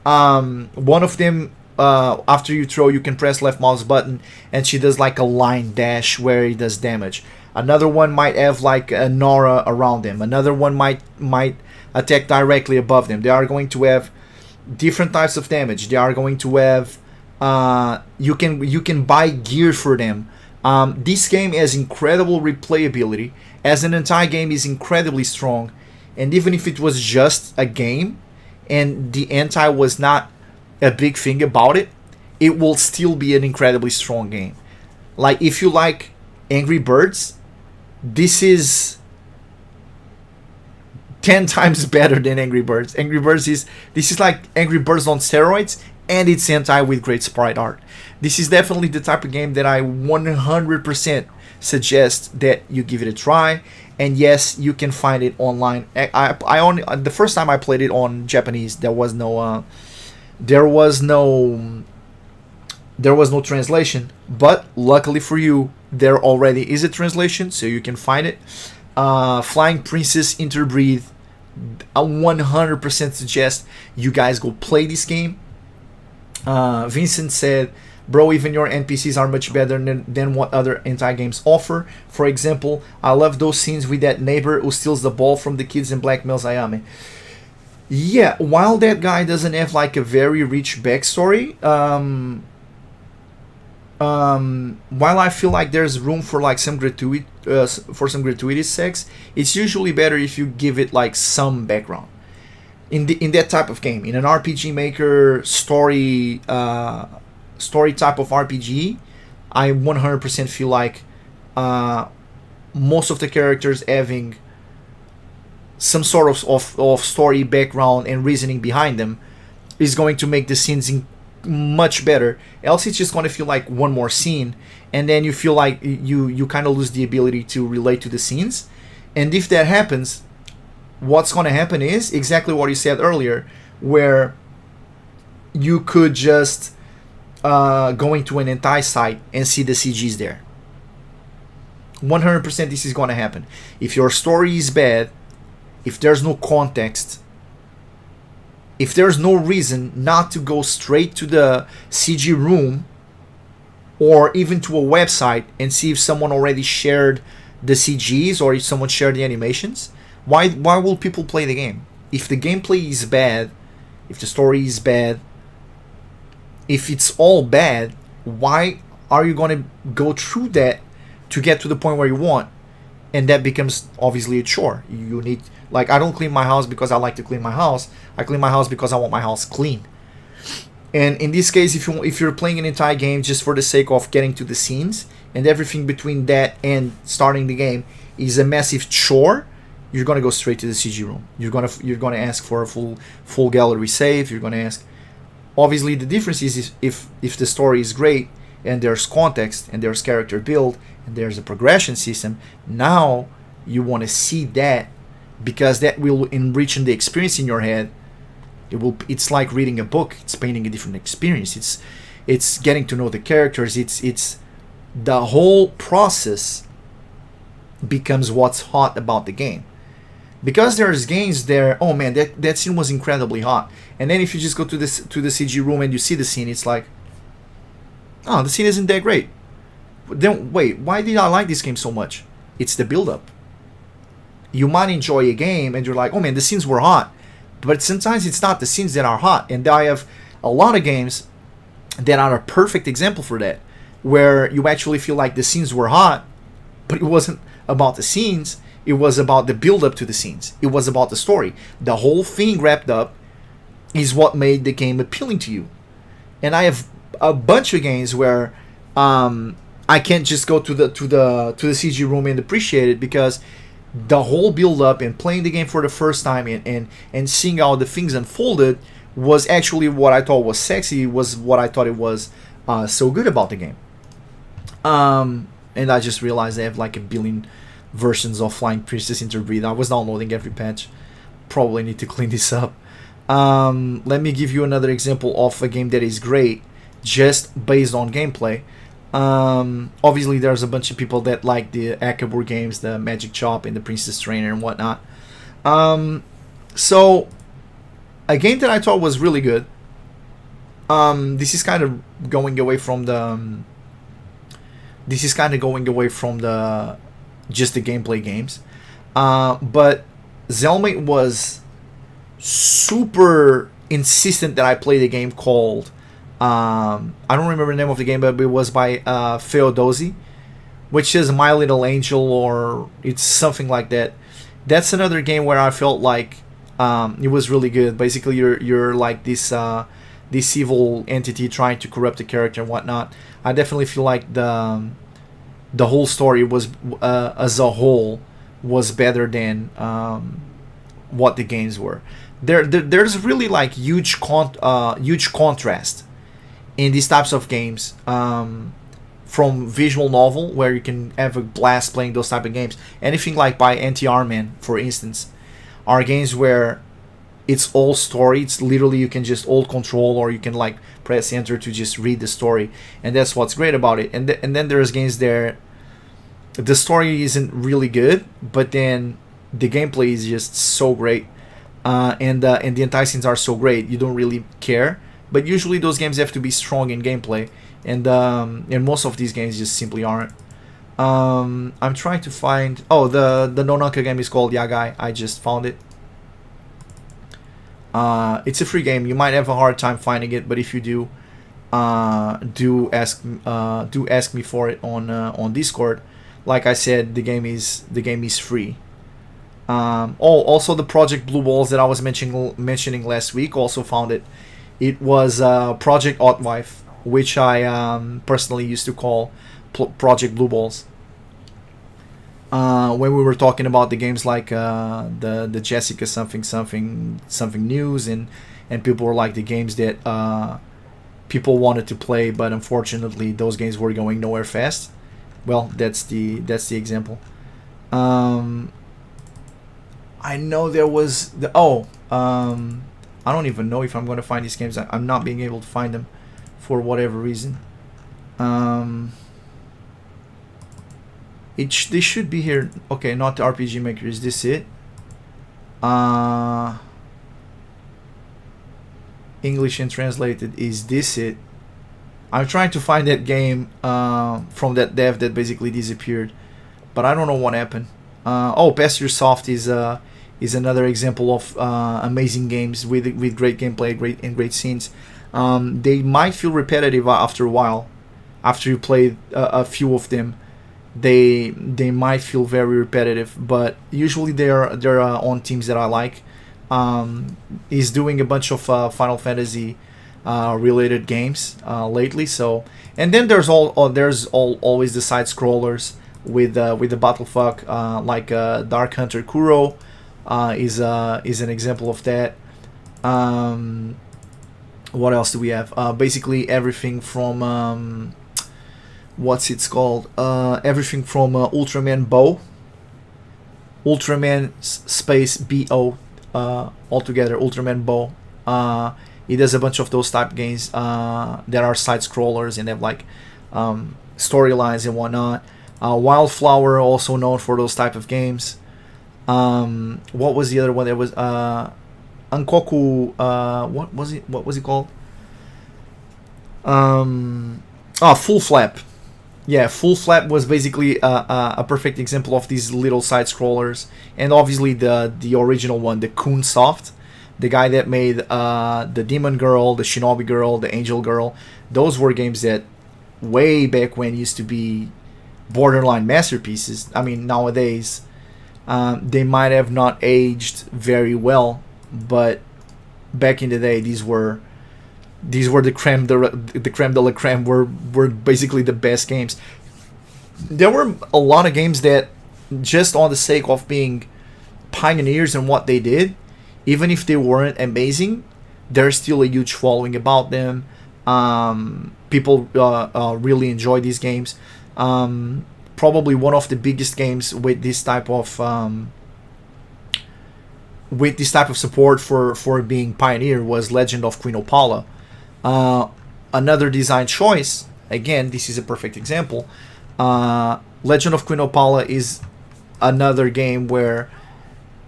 One of them, after you throw, you can press left mouse button and she does like a line dash where it does damage. Another one might have like an aura around them. Another one might attack directly above them. They are going to have different types of damage. They are going to have you can buy gear for them. This game has incredible replayability, as an entire game is incredibly strong. And even if it was just a game and the hentai was not a big thing about it, it will still be an incredibly strong game. Like if you like Angry Birds, this is 10 times better than Angry Birds. Angry Birds is this is like Angry Birds on steroids, and it's hentai with great sprite art. This is definitely the type of game that I 100% suggest that you give it a try. And yes, you can find it online. I only the first time I played it on Japanese, there was no translation. But luckily for you, there already is a translation, so you can find it. Flying Princess Interbreed. I 100% suggest you guys go play this game. Vincent said, bro, even your NPCs are much better than what other hentai games offer. For example, I love those scenes with that neighbor who steals the ball from the kids and blackmails Ayame. Yeah, while that guy doesn't have like a very rich backstory, while I feel like there's room for like some gratuitous sex, it's usually better if you give it like some background. In that type of game, in an RPG Maker story type of RPG, I 100% feel like most of the characters having some sort of story background and reasoning behind them is going to make the scenes much better. Else it's just going to feel like one more scene, and then you feel like you kind of lose the ability to relate to the scenes. And if that happens, what's going to happen is exactly what you said earlier, where you could just go into an hentai site and see the CGs there. 100% this is going to happen. If your story is bad, if there's no context, if there's no reason not to go straight to the CG room or even to a website and see if someone already shared the CGs or if someone shared the animations, why will people play the game? If the gameplay is bad, if the story is bad, if it's all bad, why are you going to go through that to get to the point where you want? And that becomes obviously a chore. You need, like, I don't clean my house because I like to clean my house. I clean my house because I want my house clean. And in this case, if you're playing an entire game just for the sake of getting to the scenes, and everything between that and starting the game is a massive chore, you're gonna go straight to the CG room. You're gonna ask for a full gallery save. You're gonna ask. Obviously, the difference is if the story is great and there's context and there's character build and there's a progression system. Now you want to see that, because that will enrich the experience in your head. It's like reading a book. It's painting a different experience. It's getting to know the characters. It's the whole process becomes what's hot about the game. Because there's games there, oh man, that scene was incredibly hot. And then if you just go to the CG room and you see the scene, it's like, oh, the scene isn't that great. Then wait, why did I like this game so much? It's the build-up. You might enjoy a game and you're like, oh man, the scenes were hot. But sometimes it's not the scenes that are hot. And I have a lot of games that are a perfect example for that, where you actually feel like the scenes were hot, but it wasn't about the scenes. It was about the build-up to the scenes. It was about the story. The whole thing wrapped up is what made the game appealing to you. And I have a bunch of games where I can't just go to the CG room and appreciate it, because the whole build-up and playing the game for the first time and seeing how the things unfolded was actually what I thought was sexy, was what I thought it was so good about the game. And I just realized I have like a billion versions of Flying Princess Interbreed. I was downloading every patch. Probably need to clean this up. Let me give you another example of a game that is great just based on gameplay. Obviously there's a bunch of people that like the Akabur games, the Magic Chop and the Princess Trainer and whatnot. So a game that I thought was really good. This is kind of going away from the just the gameplay games. But Zelmate was super insistent that I play the game called I don't remember the name of the game, but it was by Feodosi, which is My Little Angel, or it's something like that. That's another game where I felt like it was really good. Basically, you're like this evil entity trying to corrupt the character and whatnot. I definitely feel like the the whole story was as a whole was better than what the games were. There's really like huge contrast in these types of games, from visual novel where you can have a blast playing those type of games. Anything like by NTR Man, for instance, are games where it's all story. It's literally you can just hold control or you can like press enter to just read the story, and that's what's great about it. And then there's games there the story isn't really good, but then the gameplay is just so great, and the Hentai scenes are so great. You don't really care, but usually those games have to be strong in gameplay, and most of these games just simply aren't. I'm trying to find. Oh, the Nonanka game is called Yagai. I just found it. It's a free game. You might have a hard time finding it, but if you do, do ask me for it on Discord. Like I said, the game is free. Also the Project Blue Balls that I was mentioning last week, also found it. It was Project Hotwife, which I personally used to call Project Blue Balls. When we were talking about the games like the Jessica something news, and people were like the games that people wanted to play, but unfortunately those games were going nowhere fast. Well, that's the example. I know there was I don't even know if I'm going to find these games. I'm not being able to find them for whatever reason. They should be here. Okay, not the RPG Maker. Is this it? English and translated. Is this it? I'm trying to find that game from that dev that basically disappeared, but I don't know what happened. Pasture Soft is another example of amazing games with great gameplay, great scenes. They might feel repetitive after a while. After you play a few of them, they might feel very repetitive, but usually they're on teams that I like. He's doing a bunch of Final Fantasy related games lately. So, and then there's always the side scrollers with the Battlefuck, like Dark Hunter Kuro is an example of that. What else do we have? Basically everything from what's it's called? Everything from Ultraman Bow, Ultraman space BO, altogether Ultraman Bow. It does a bunch of those type games that are side scrollers and have like storylines and whatnot. Wildflower, also known for those type of games. What was the other one? There was Ankoku. What was it? What was it called? Full Flap. Yeah, Full Flap was basically a perfect example of these little side scrollers, and obviously the original one, the Kun Soft, the guy that made the Demon Girl, the Shinobi Girl, the Angel Girl. Those were games that way back when used to be borderline masterpieces. I mean, nowadays they might have not aged very well, but back in the day, these were the creme de la creme. Were basically the best games. There were a lot of games that, just on the sake of being pioneers in what they did, even if they weren't amazing, there's still a huge following about them. People really enjoy these games. Probably one of the biggest games with this type of support for being pioneer was Legend of Queen Opala. Another design choice. Again, this is a perfect example. Legend of Queen Opala is another game where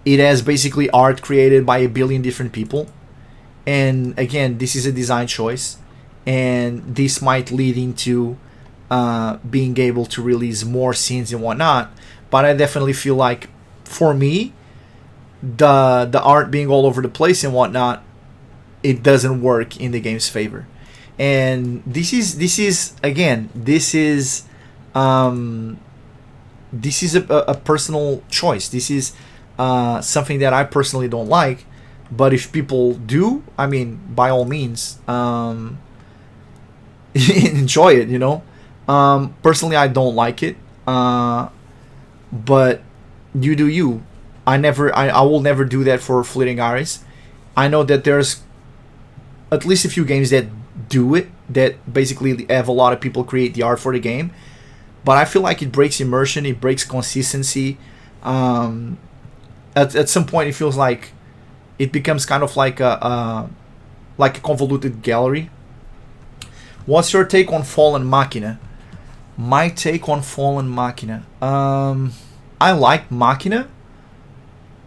it has basically art created by a billion different people, and again, this is a design choice, and this might lead into being able to release more scenes and whatnot. But I definitely feel like, for me, the art being all over the place and whatnot, it doesn't work in the game's favor. And this is a personal choice. This is something that I personally don't like, but if people do, I mean, by all means, enjoy it. Personally, I don't like it. uh, but you do you. I will never do that for Fleeting Eyes. I know that there's at least a few games that do it, that basically have a lot of people create the art for the game, but I feel like it breaks immersion, it breaks consistency. um, at some point it feels like it becomes kind of like a convoluted gallery. What's your take on Fallen Machina? My take on Fallen Machina. I like Machina.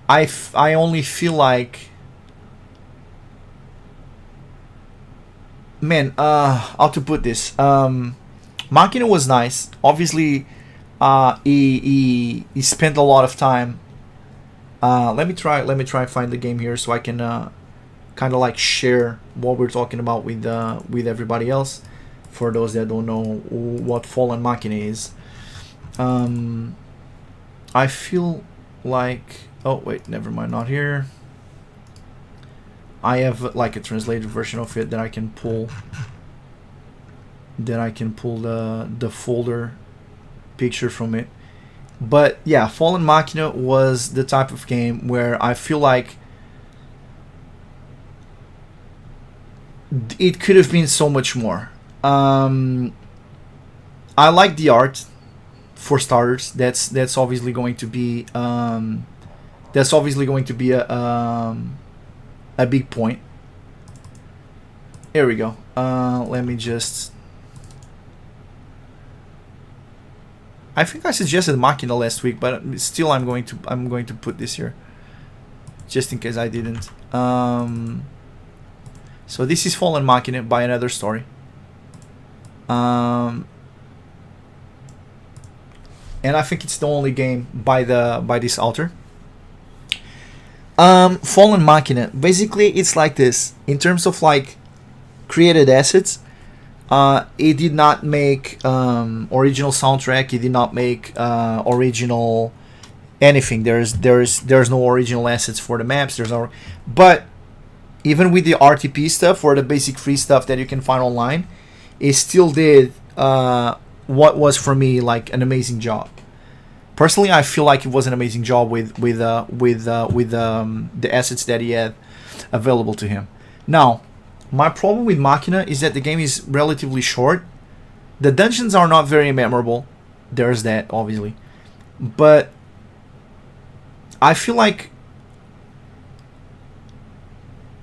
I only feel like, man, how to put this? Machina was nice. Obviously, he spent a lot of time. Let me try and find the game here so I can kind of like share what we're talking about with everybody else. For those that don't know what Fallen Machina is, I feel like, oh wait, never mind, not here. I have like a translated version of it that I can pull. The folder picture from it. But yeah, Fallen Machina was the type of game where I feel like it could have been so much more. I like the art, for starters. That's obviously going to be a big point. Here we go. Let me just. I think I suggested Machina last week, but still I'm going to put this here, just in case I didn't. So this is Fallen Machina by Another Story. And I think it's the only game by this author. Fallen Machina, basically it's like this in terms of like created assets. It did not make original soundtrack. It did not make original anything. There's no original assets for the maps. But even with the RTP stuff or the basic free stuff that you can find online, it still did what was for me like an amazing job. Personally, I feel like it was an amazing job with the assets that he had available to him. Now, my problem with Machina is that the game is relatively short. The dungeons are not very memorable. There's that, obviously. But I feel like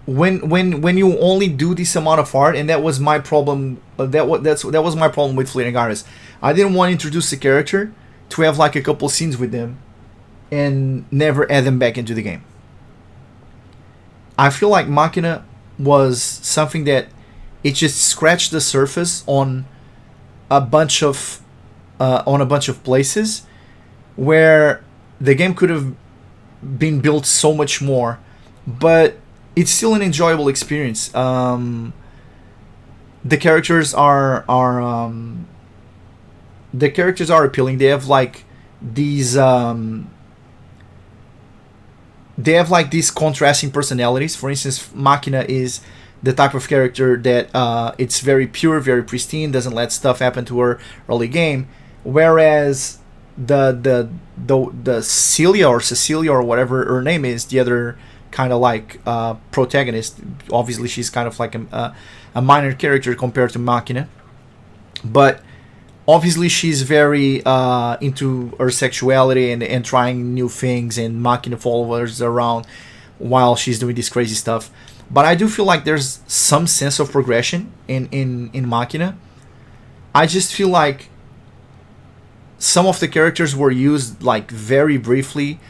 when you only do this amount of art, and that was my problem. That was my problem with Fleeting Artists. I didn't want to introduce the character to have like a couple scenes with them and never add them back into the game. I feel like Machina was something that it just scratched the surface on a bunch of places where the game could have been built so much more, but it's still an enjoyable experience. The characters are appealing. They have like these contrasting personalities. For instance, Machina is the type of character that it's very pure, very pristine, doesn't let stuff happen to her early game, whereas the Celia or whatever her name is, the other kind of like protagonist. Obviously, she's kind of like a minor character compared to Machina, but obviously she's very into her sexuality and trying new things, and Machina follows her around while she's doing this crazy stuff. But I do feel like there's some sense of progression in Machina. I just feel like some of the characters were used like very briefly.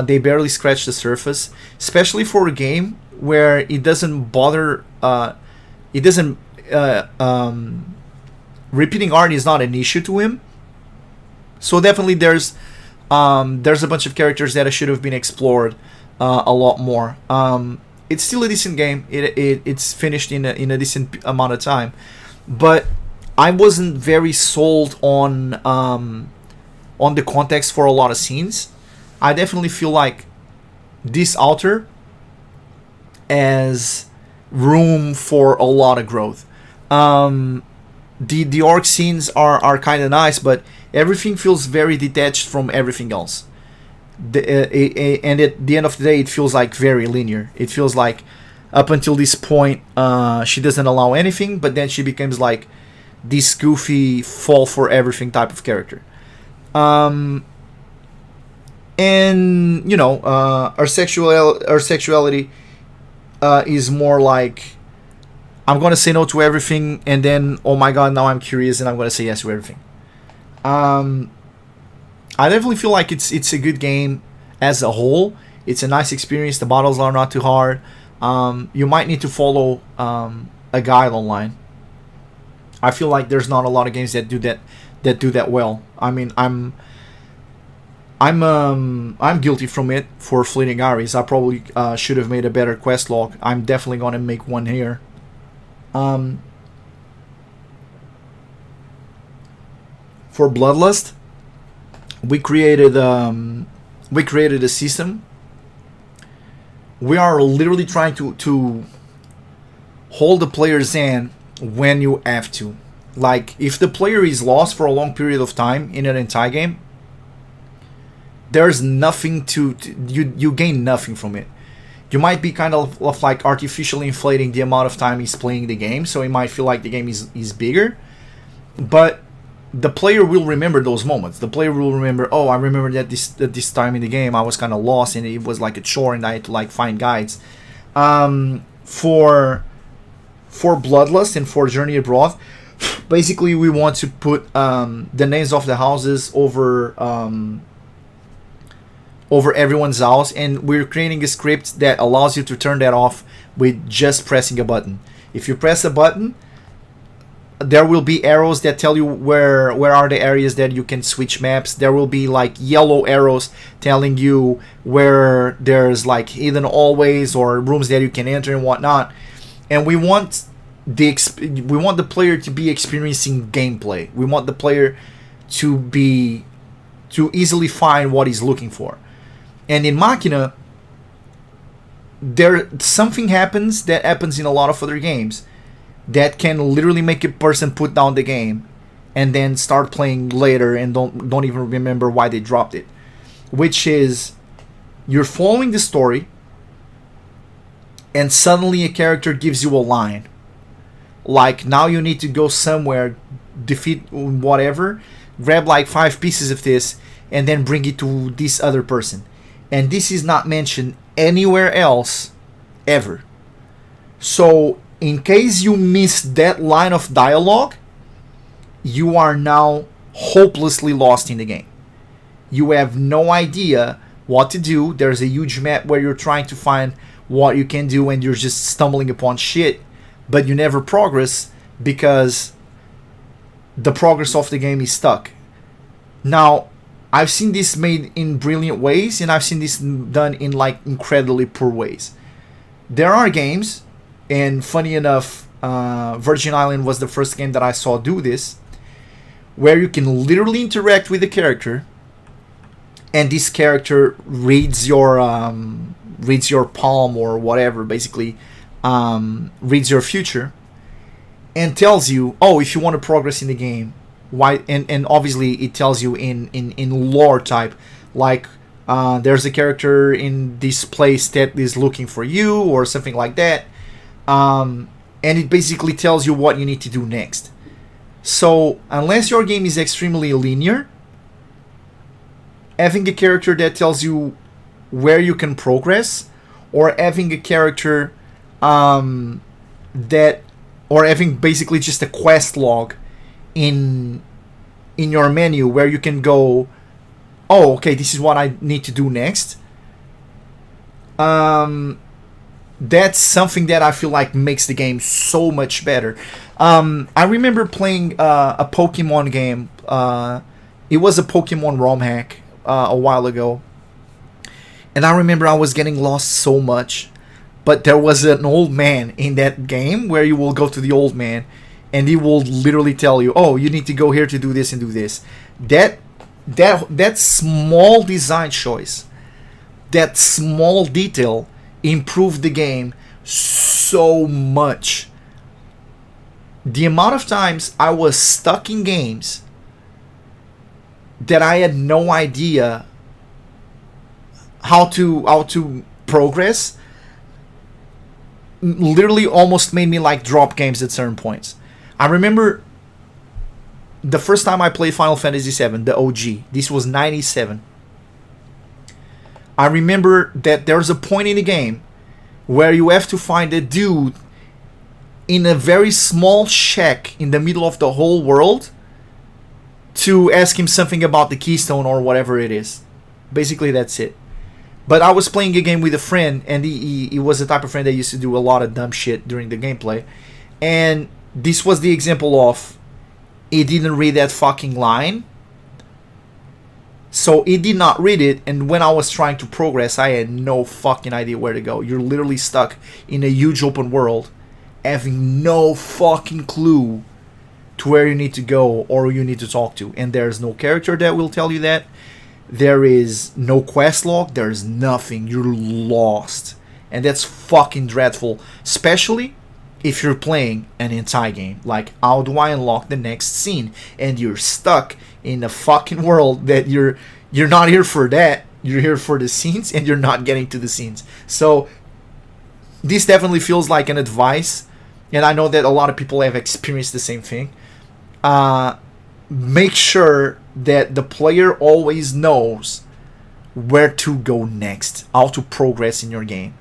They barely scratched the surface, especially for a game where it doesn't bother. Repeating art is not an issue to him. So definitely there's a bunch of characters that should have been explored a lot more. It's still a decent game. It's finished in a decent amount of time, but I wasn't very sold on the context for a lot of scenes. I definitely feel like this author has room for a lot of growth. the orc scenes are kind of nice, but everything feels very detached from everything else. And at the end of the day, it feels like very linear. It feels like up until this point, she doesn't allow anything, but then she becomes like this goofy fall for everything type of character. And you know, her sexuality is more like, I'm gonna say no to everything, and then oh my god, now I'm curious and I'm gonna say yes to everything. I definitely feel like it's a good game as a whole. It's a nice experience. The battles are not too hard. You might need to follow a guide online. I feel like there's not a lot of games that do that well. I mean, I'm guilty from it for Fleeting Aries. I probably should have made a better quest log. I'm definitely gonna make one here. For Bloodlust, we created a system. We are literally trying to hold the player's hand when you have to. Like, if the player is lost for a long period of time in an entire game, there's nothing you gain nothing from it. You might be kind of like artificially inflating the amount of time he's playing the game, so it might feel like the game is bigger, but the player will remember those moments. The player will remember, oh, I remember that this time in the game I was kind of lost and it was like a chore and I had to like find guides. For Bloodlust and for Journey Abroad, basically we want to put the names of the houses over everyone's house, and we're creating a script that allows you to turn that off with just pressing a button. If you press a button, there will be arrows that tell you where are the areas that you can switch maps. There will be like yellow arrows telling you where there's like hidden hallways or rooms that you can enter and whatnot. And we want the player to be experiencing gameplay. We want the player to easily find what he's looking for. And in Machina, something happens that happens in a lot of other games that can literally make a person put down the game and then start playing later and don't even remember why they dropped it. Which is, you're following the story and suddenly a character gives you a line. Like, now you need to go somewhere, defeat whatever, grab like 5 pieces of this, and then bring it to this other person. And this is not mentioned anywhere else ever. So in case you miss that line of dialogue, you are now hopelessly lost in the game. You have no idea what to do. There's a huge map where you're trying to find what you can do and you're just stumbling upon shit, but you never progress because the progress of the game is stuck. Now, I've seen this made in brilliant ways, and I've seen this done in like incredibly poor ways. There are games, and funny enough, Virgin Island was the first game that I saw do this, where you can literally interact with the character, and this character reads your palm or whatever, basically reads your future, and tells you, oh, if you want to progress in the game, why? And obviously it tells you in lore type, like there's a character in this place that is looking for you or something like that, and it basically tells you what you need to do next. So unless your game is extremely linear, having a character that tells you where you can progress, or having a character or having basically just a quest log in your menu where you can go, oh, okay, this is what I need to do next. That's something that I feel like makes the game so much better. I remember playing a Pokemon game. It was a Pokemon ROM hack a while ago, and I remember I was getting lost so much, but there was an old man in that game where you will go to the old man and he will literally tell you, oh, you need to go here to do this and do this. That small design choice, that small detail improved the game so much. the amount of times I was stuck in games that I had no idea how to progress literally almost made me like drop games at certain points. I remember the first time I played Final Fantasy VII, the OG. This was 97. I remember that there's a point in the game where you have to find a dude in a very small shack in the middle of the whole world to ask him something about the keystone or whatever it is. Basically, that's it. But I was playing a game with a friend, and he was the type of friend that used to do a lot of dumb shit during the gameplay. And this was the example of, he didn't read that fucking line. So he did not read it, and when I was trying to progress, I had no fucking idea where to go. You're literally stuck in a huge open world, having no fucking clue to where you need to go or who you need to talk to. And there's no character that will tell you that. There is no quest log. There's nothing. You're lost. And that's fucking dreadful. Especially if you're playing an hentai game. Like, how do I unlock the next scene? And you're stuck in a fucking world that you're not here for that. You're here for the scenes, and you're not getting to the scenes. So this definitely feels like an advice. And I know that a lot of people have experienced the same thing. Make sure that the player always knows where to go next, how to progress in your game.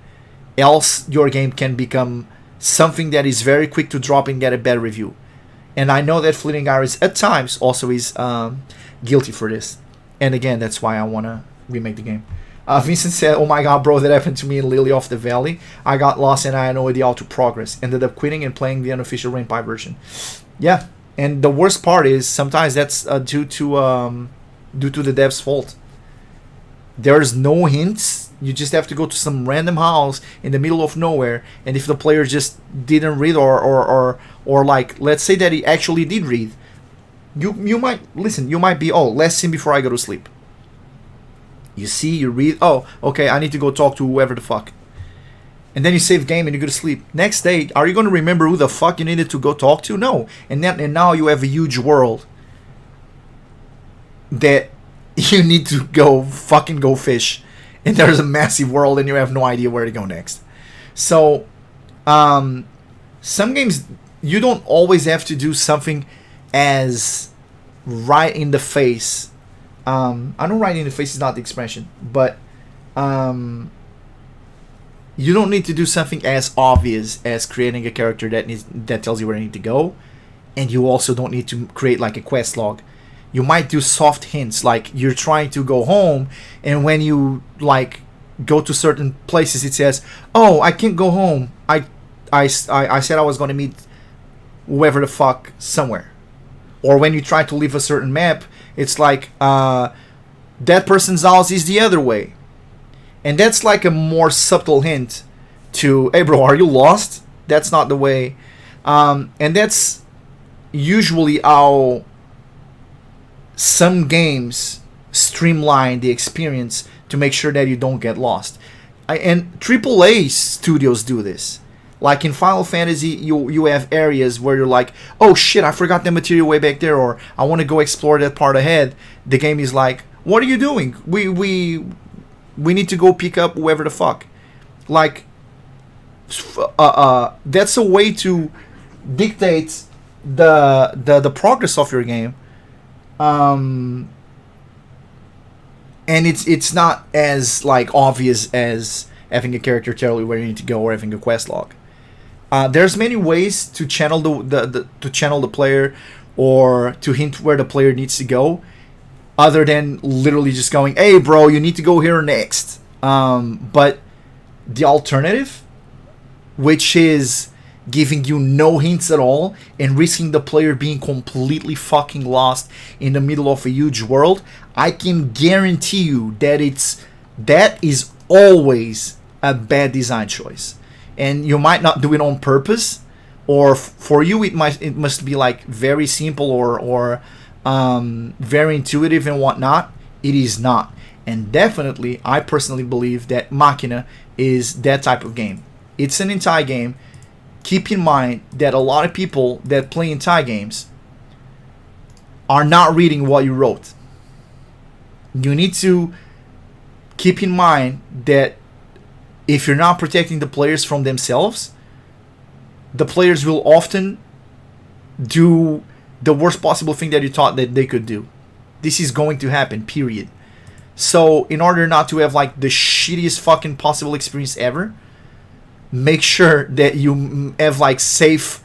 Else your game can become something that is very quick to drop and get a bad review. And I know that Fleeting Iris at times also is guilty for this. And again, that's why I want to remake the game. Vincent said, "Oh my god, bro, that happened to me in Lily of the Valley. I got lost and I had no idea how to progress. Ended up quitting and playing the unofficial Hentai version." Yeah, and the worst part is sometimes that's due to the dev's fault. There's no hints. You just have to go to some random house in the middle of nowhere, and if the player just didn't read or like, let's say that he actually did read, you might listen. You might be, oh, last scene before I go to sleep. You see, you read, oh, okay, I need to go talk to whoever the fuck. And then you save game and you go to sleep. Next day, are you going to remember who the fuck you needed to go talk to? No. And now you have a huge world that you need to go fish. And there's a massive world and you have no idea where to go next. So, some games, you don't always have to do something as right in the face. I know right in the face is not the expression, but you don't need to do something as obvious as creating a character that tells you where you need to go, and you also don't need to create like a quest log. You might do soft hints, like you're trying to go home, and when you like go to certain places, it says, "Oh, I can't go home. I said I was going to meet whoever the fuck somewhere." Or when you try to leave a certain map, it's like, that person's house is the other way. And that's like a more subtle hint to, hey bro, are you lost? That's not the way. And that's usually how some games streamline the experience to make sure that you don't get lost. And AAA studios do this. Like in Final Fantasy, you have areas where you're like, oh shit, I forgot the material way back there, or I want to go explore that part ahead. The game is like, what are you doing? We need to go pick up whoever the fuck. Like, that's a way to dictate the progress of your game. And it's not as like obvious as having a character tell you where you need to go or having a quest log. There's many ways to channel the player or to hint where the player needs to go, other than literally just going, "Hey, bro, you need to go here next." But the alternative, which is giving you no hints at all and risking the player being completely fucking lost in the middle of a huge world, I can guarantee you that is always a bad design choice. And you might not do it on purpose, or for you it must be like very simple or very intuitive and whatnot. It is not. And definitely, I personally believe that Machina is that type of game. It's an hentai game. keep in mind that a lot of people that play hentai games are not reading what you wrote. You need to keep in mind that if you're not protecting the players from themselves, the players will often do the worst possible thing that you thought that they could do. This is going to happen, period. So in order not to have like the shittiest fucking possible experience ever, make sure that you have like safe,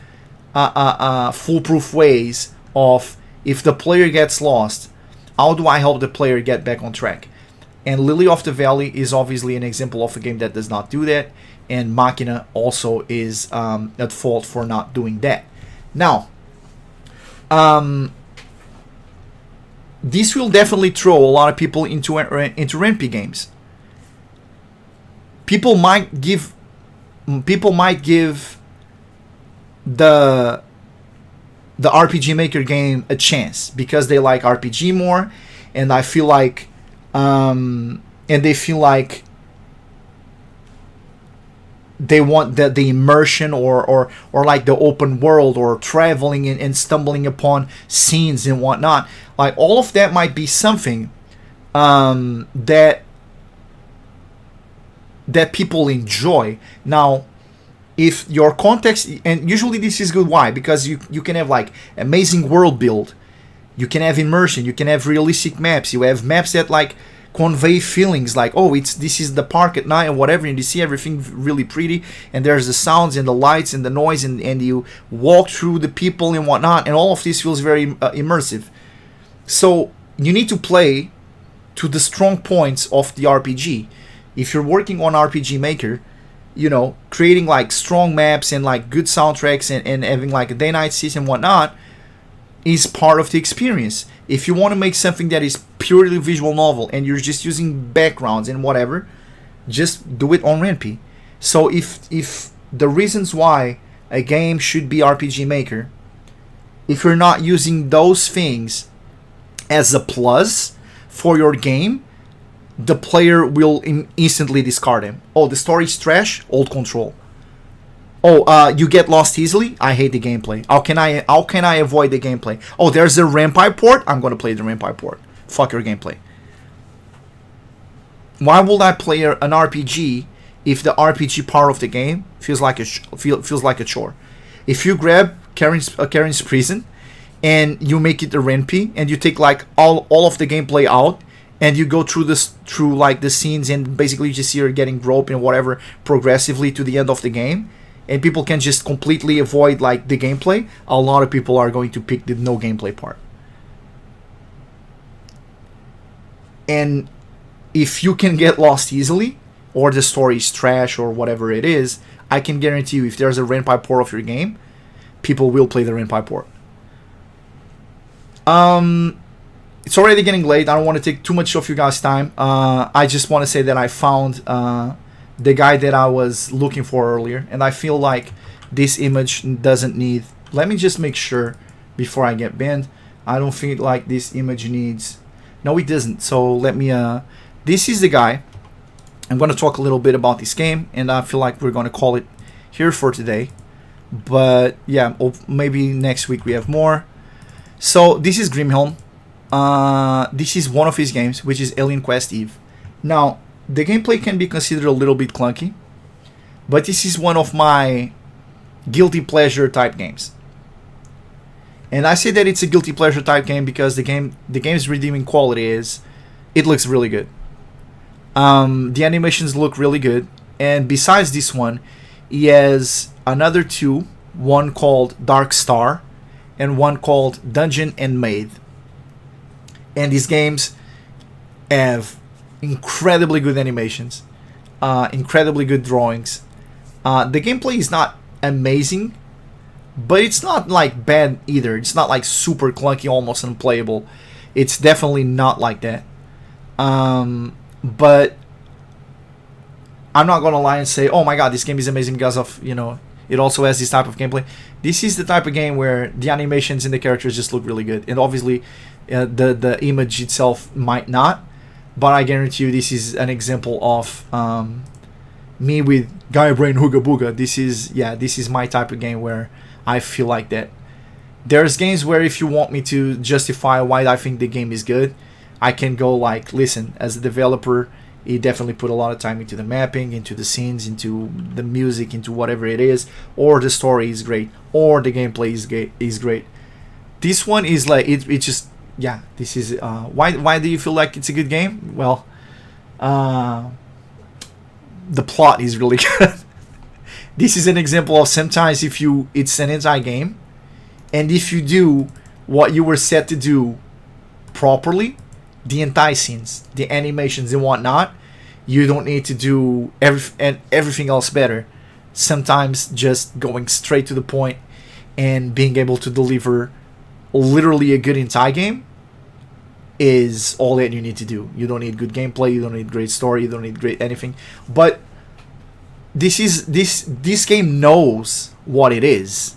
foolproof ways of, if the player gets lost, how do I help the player get back on track? And Lily of the Valley is obviously an example of a game that does not do that, and Machina also is at fault for not doing that. Now, this will definitely throw a lot of people into RMP games. People might give the RPG Maker game a chance because they like RPG more, and I feel like and they feel like they want the immersion or like the open world or traveling and stumbling upon scenes and whatnot. Like all of that might be something that people enjoy. Now, if your context, and usually this is good, why? Because you can have like amazing world build, you can have immersion, you can have realistic maps, you have maps that like convey feelings like, oh, this is the park at night and whatever, and you see everything really pretty, and there's the sounds and the lights and the noise, and you walk through the people and whatnot, and all of this feels very immersive. So you need to play to the strong points of the RPG. If you're working on RPG Maker, creating like strong maps and like good soundtracks and having like a day-night system and whatnot is part of the experience. If you want to make something that is purely visual novel and you're just using backgrounds and whatever, just do it on RMP. So if the reasons why a game should be RPG Maker, if you're not using those things as a plus for your game, the player will instantly discard him. Oh, the story's trash? Old Control. Oh, you get lost easily? I hate the gameplay. How can I avoid the gameplay? Oh, there's a Hentai port? I'm going to play the Hentai port. Fuck your gameplay. Why would I play an RPG if the RPG part of the game feels like a chore? If you grab Karen's Prison and you make it a RMP and you take like all of the gameplay out, and you go through like the scenes and basically you just see her getting groped and whatever progressively to the end of the game, and people can just completely avoid like the gameplay, a lot of people are going to pick the no gameplay part. And if you can get lost easily, or the story is trash or whatever it is, I can guarantee you if there's a Hentai port of your game, people will play the Hentai port. It's already getting late. I don't want to take too much of you guys' time. I just want to say that I found the guy that I was looking for earlier, and I feel like this image doesn't need... Let me just make sure before I get banned. I don't feel like this image needs... No, it doesn't. So let me... This is the guy. I'm going to talk a little bit about this game, and I feel like we're going to call it here for today. But yeah, maybe next week we have more. So this is Grimhelm. This is one of his games, which is Alien Quest Eve. Now, the gameplay can be considered a little bit clunky, but this is one of my guilty pleasure type games. And I say that it's a guilty pleasure type game because the game's redeeming quality is, it looks really good. The animations look really good, and besides this one, he has another two, one called Dark Star, and one called Dungeon and Maid. And these games have incredibly good animations, incredibly good drawings. The gameplay is not amazing, but it's not like bad either. It's not like super clunky, almost unplayable. It's definitely not like that. But I'm not gonna lie and say, oh my god, this game is amazing because of, it also has this type of gameplay. This is the type of game where the animations and the characters just look really good, and obviously the image itself might not, but I guarantee you this is an example of me with Gaia Brain Hooga Booga, this is my type of game where I feel like that. There's games where if you want me to justify why I think the game is good, I can go like, listen, as a developer, he definitely put a lot of time into the mapping, into the scenes, into the music, into whatever it is, or the story is great, or the gameplay is great. This one is like, it just, yeah, this is, why do you feel like it's a good game? Well, the plot is really good. This is an example of sometimes it's an anti-game, and if you do what you were set to do properly, the entire scenes, the animations and whatnot, you don't need to do everything else better. Sometimes just going straight to the point and being able to deliver literally a good entire game is all that you need to do. You don't need good gameplay, you don't need great story, you don't need great anything. But this game knows what it is.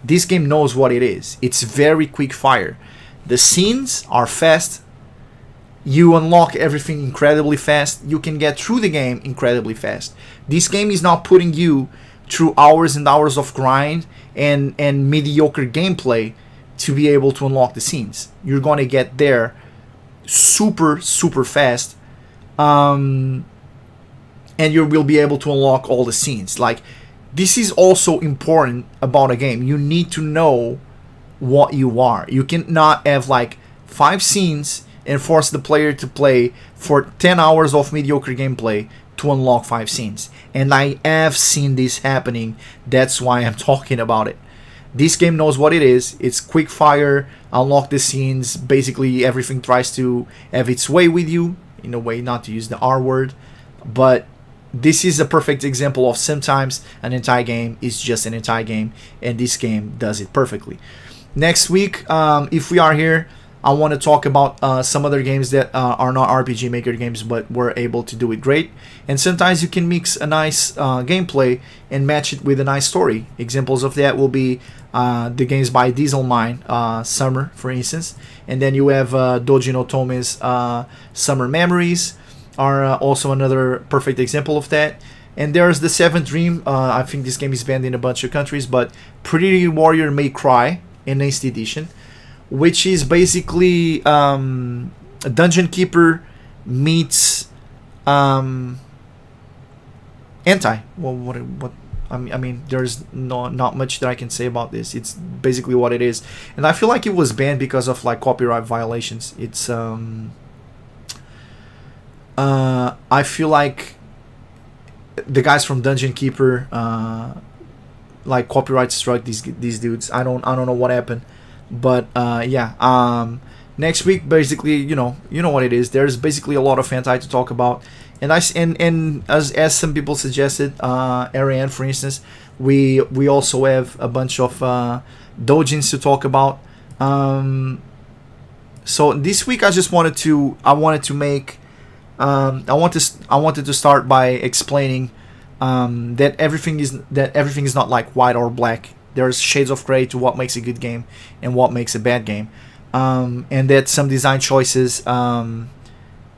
This game knows what it is. It's very quick fire. The scenes are fast. You unlock everything incredibly fast. You can get through the game incredibly fast. This game is not putting you through hours and hours of grind and mediocre gameplay to be able to unlock the scenes. You're going to get there super fast, and you will be able to unlock all the scenes. Like, this is also important about a game. You need to know what you are. You cannot have like 5 scenes and force the player to play for 10 hours of mediocre gameplay to unlock 5 scenes. And I have seen this happening. That's why I'm talking about it. This game knows what it is. It's quick fire, unlock the scenes. Basically, everything tries to have its way with you. In a way, not to use the R word. But this is a perfect example of sometimes an entire game is just an entire game. And this game does it perfectly. Next week, if we are here, I want to talk about some other games that are not RPG Maker games, but were able to do it great. And sometimes you can mix a nice gameplay and match it with a nice story. Examples of that will be the games by Diesel Mine, Summer, for instance. And then you have Doji no Tome's Summer Memories, are also another perfect example of that. And there's the Seventh Dream. I think this game is banned in a bunch of countries, but Pretty Warrior May Cry, Enhanced Edition, which is basically a Dungeon Keeper meets Hentai. Well, what I mean, there's not much that I can say about this. It's basically what it is, and I feel like it was banned because of like copyright violations. It's I feel like the guys from Dungeon Keeper like copyright struck these dudes. I don't know what happened. But next week, basically, you know what it is. There's basically a lot of hentai to talk about, and as some people suggested, Ariane, for instance, we also have a bunch of doujins to talk about. So this week, I wanted to start by explaining that everything is not like white or black. There's shades of gray to what makes a good game and what makes a bad game, and that some design choices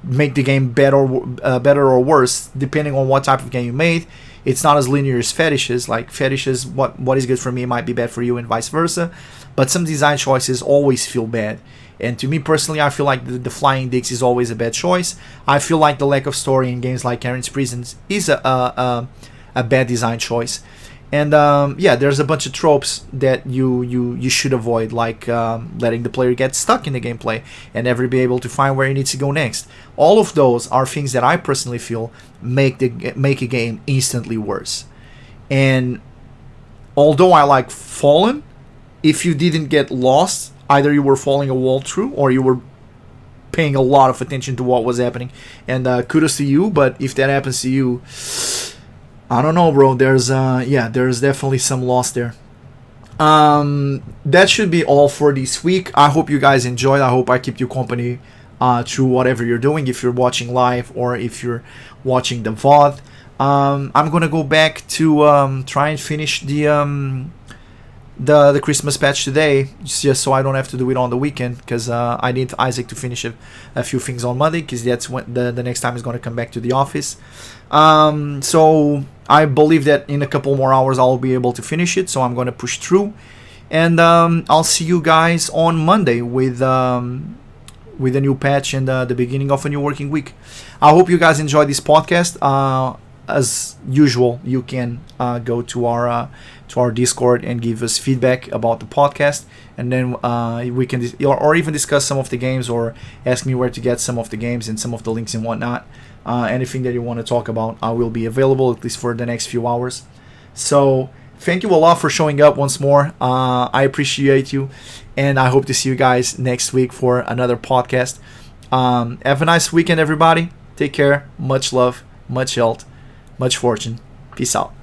make the game better or worse depending on what type of game you made. It's not as linear as fetishes. Like fetishes, what is good for me might be bad for you, and vice versa. But some design choices always feel bad. And to me personally, I feel like the flying dicks is always a bad choice. I feel like the lack of story in games like Karen's Prisons is a bad design choice. And there's a bunch of tropes that you should avoid, like letting the player get stuck in the gameplay and never be able to find where he needs to go next. All of those are things that I personally feel make a game instantly worse. And although I like Fallen, if you didn't get lost, either you were following a wall through or you were paying a lot of attention to what was happening. And kudos to you, but if that happens to you, I don't know, bro. There's definitely some loss there. That should be all for this week. I hope you guys enjoyed. I hope I kept you company through whatever you're doing, if you're watching live or if you're watching the VOD. I'm gonna go back to try and finish the the Christmas patch today, just so I don't have to do it on the weekend, because I need Isaac to finish a few things on Monday, because that's when the next time he's going to come back to the office. So I believe that in a couple more hours I'll be able to finish it, so I'm going to push through, and I'll see you guys on Monday with a new patch and the beginning of a new working week. I hope you guys enjoyed this podcast. As usual, you can go to our Discord and give us feedback about the podcast, and then we can or even discuss some of the games, or ask me where to get some of the games and some of the links and whatnot. Anything that you want to talk about, I will be available at least for the next few hours. So thank you a lot for showing up once more. I appreciate you, and I hope to see you guys next week for another podcast. Have a nice weekend, everybody. Take care. Much love, much health, much fortune. Peace out.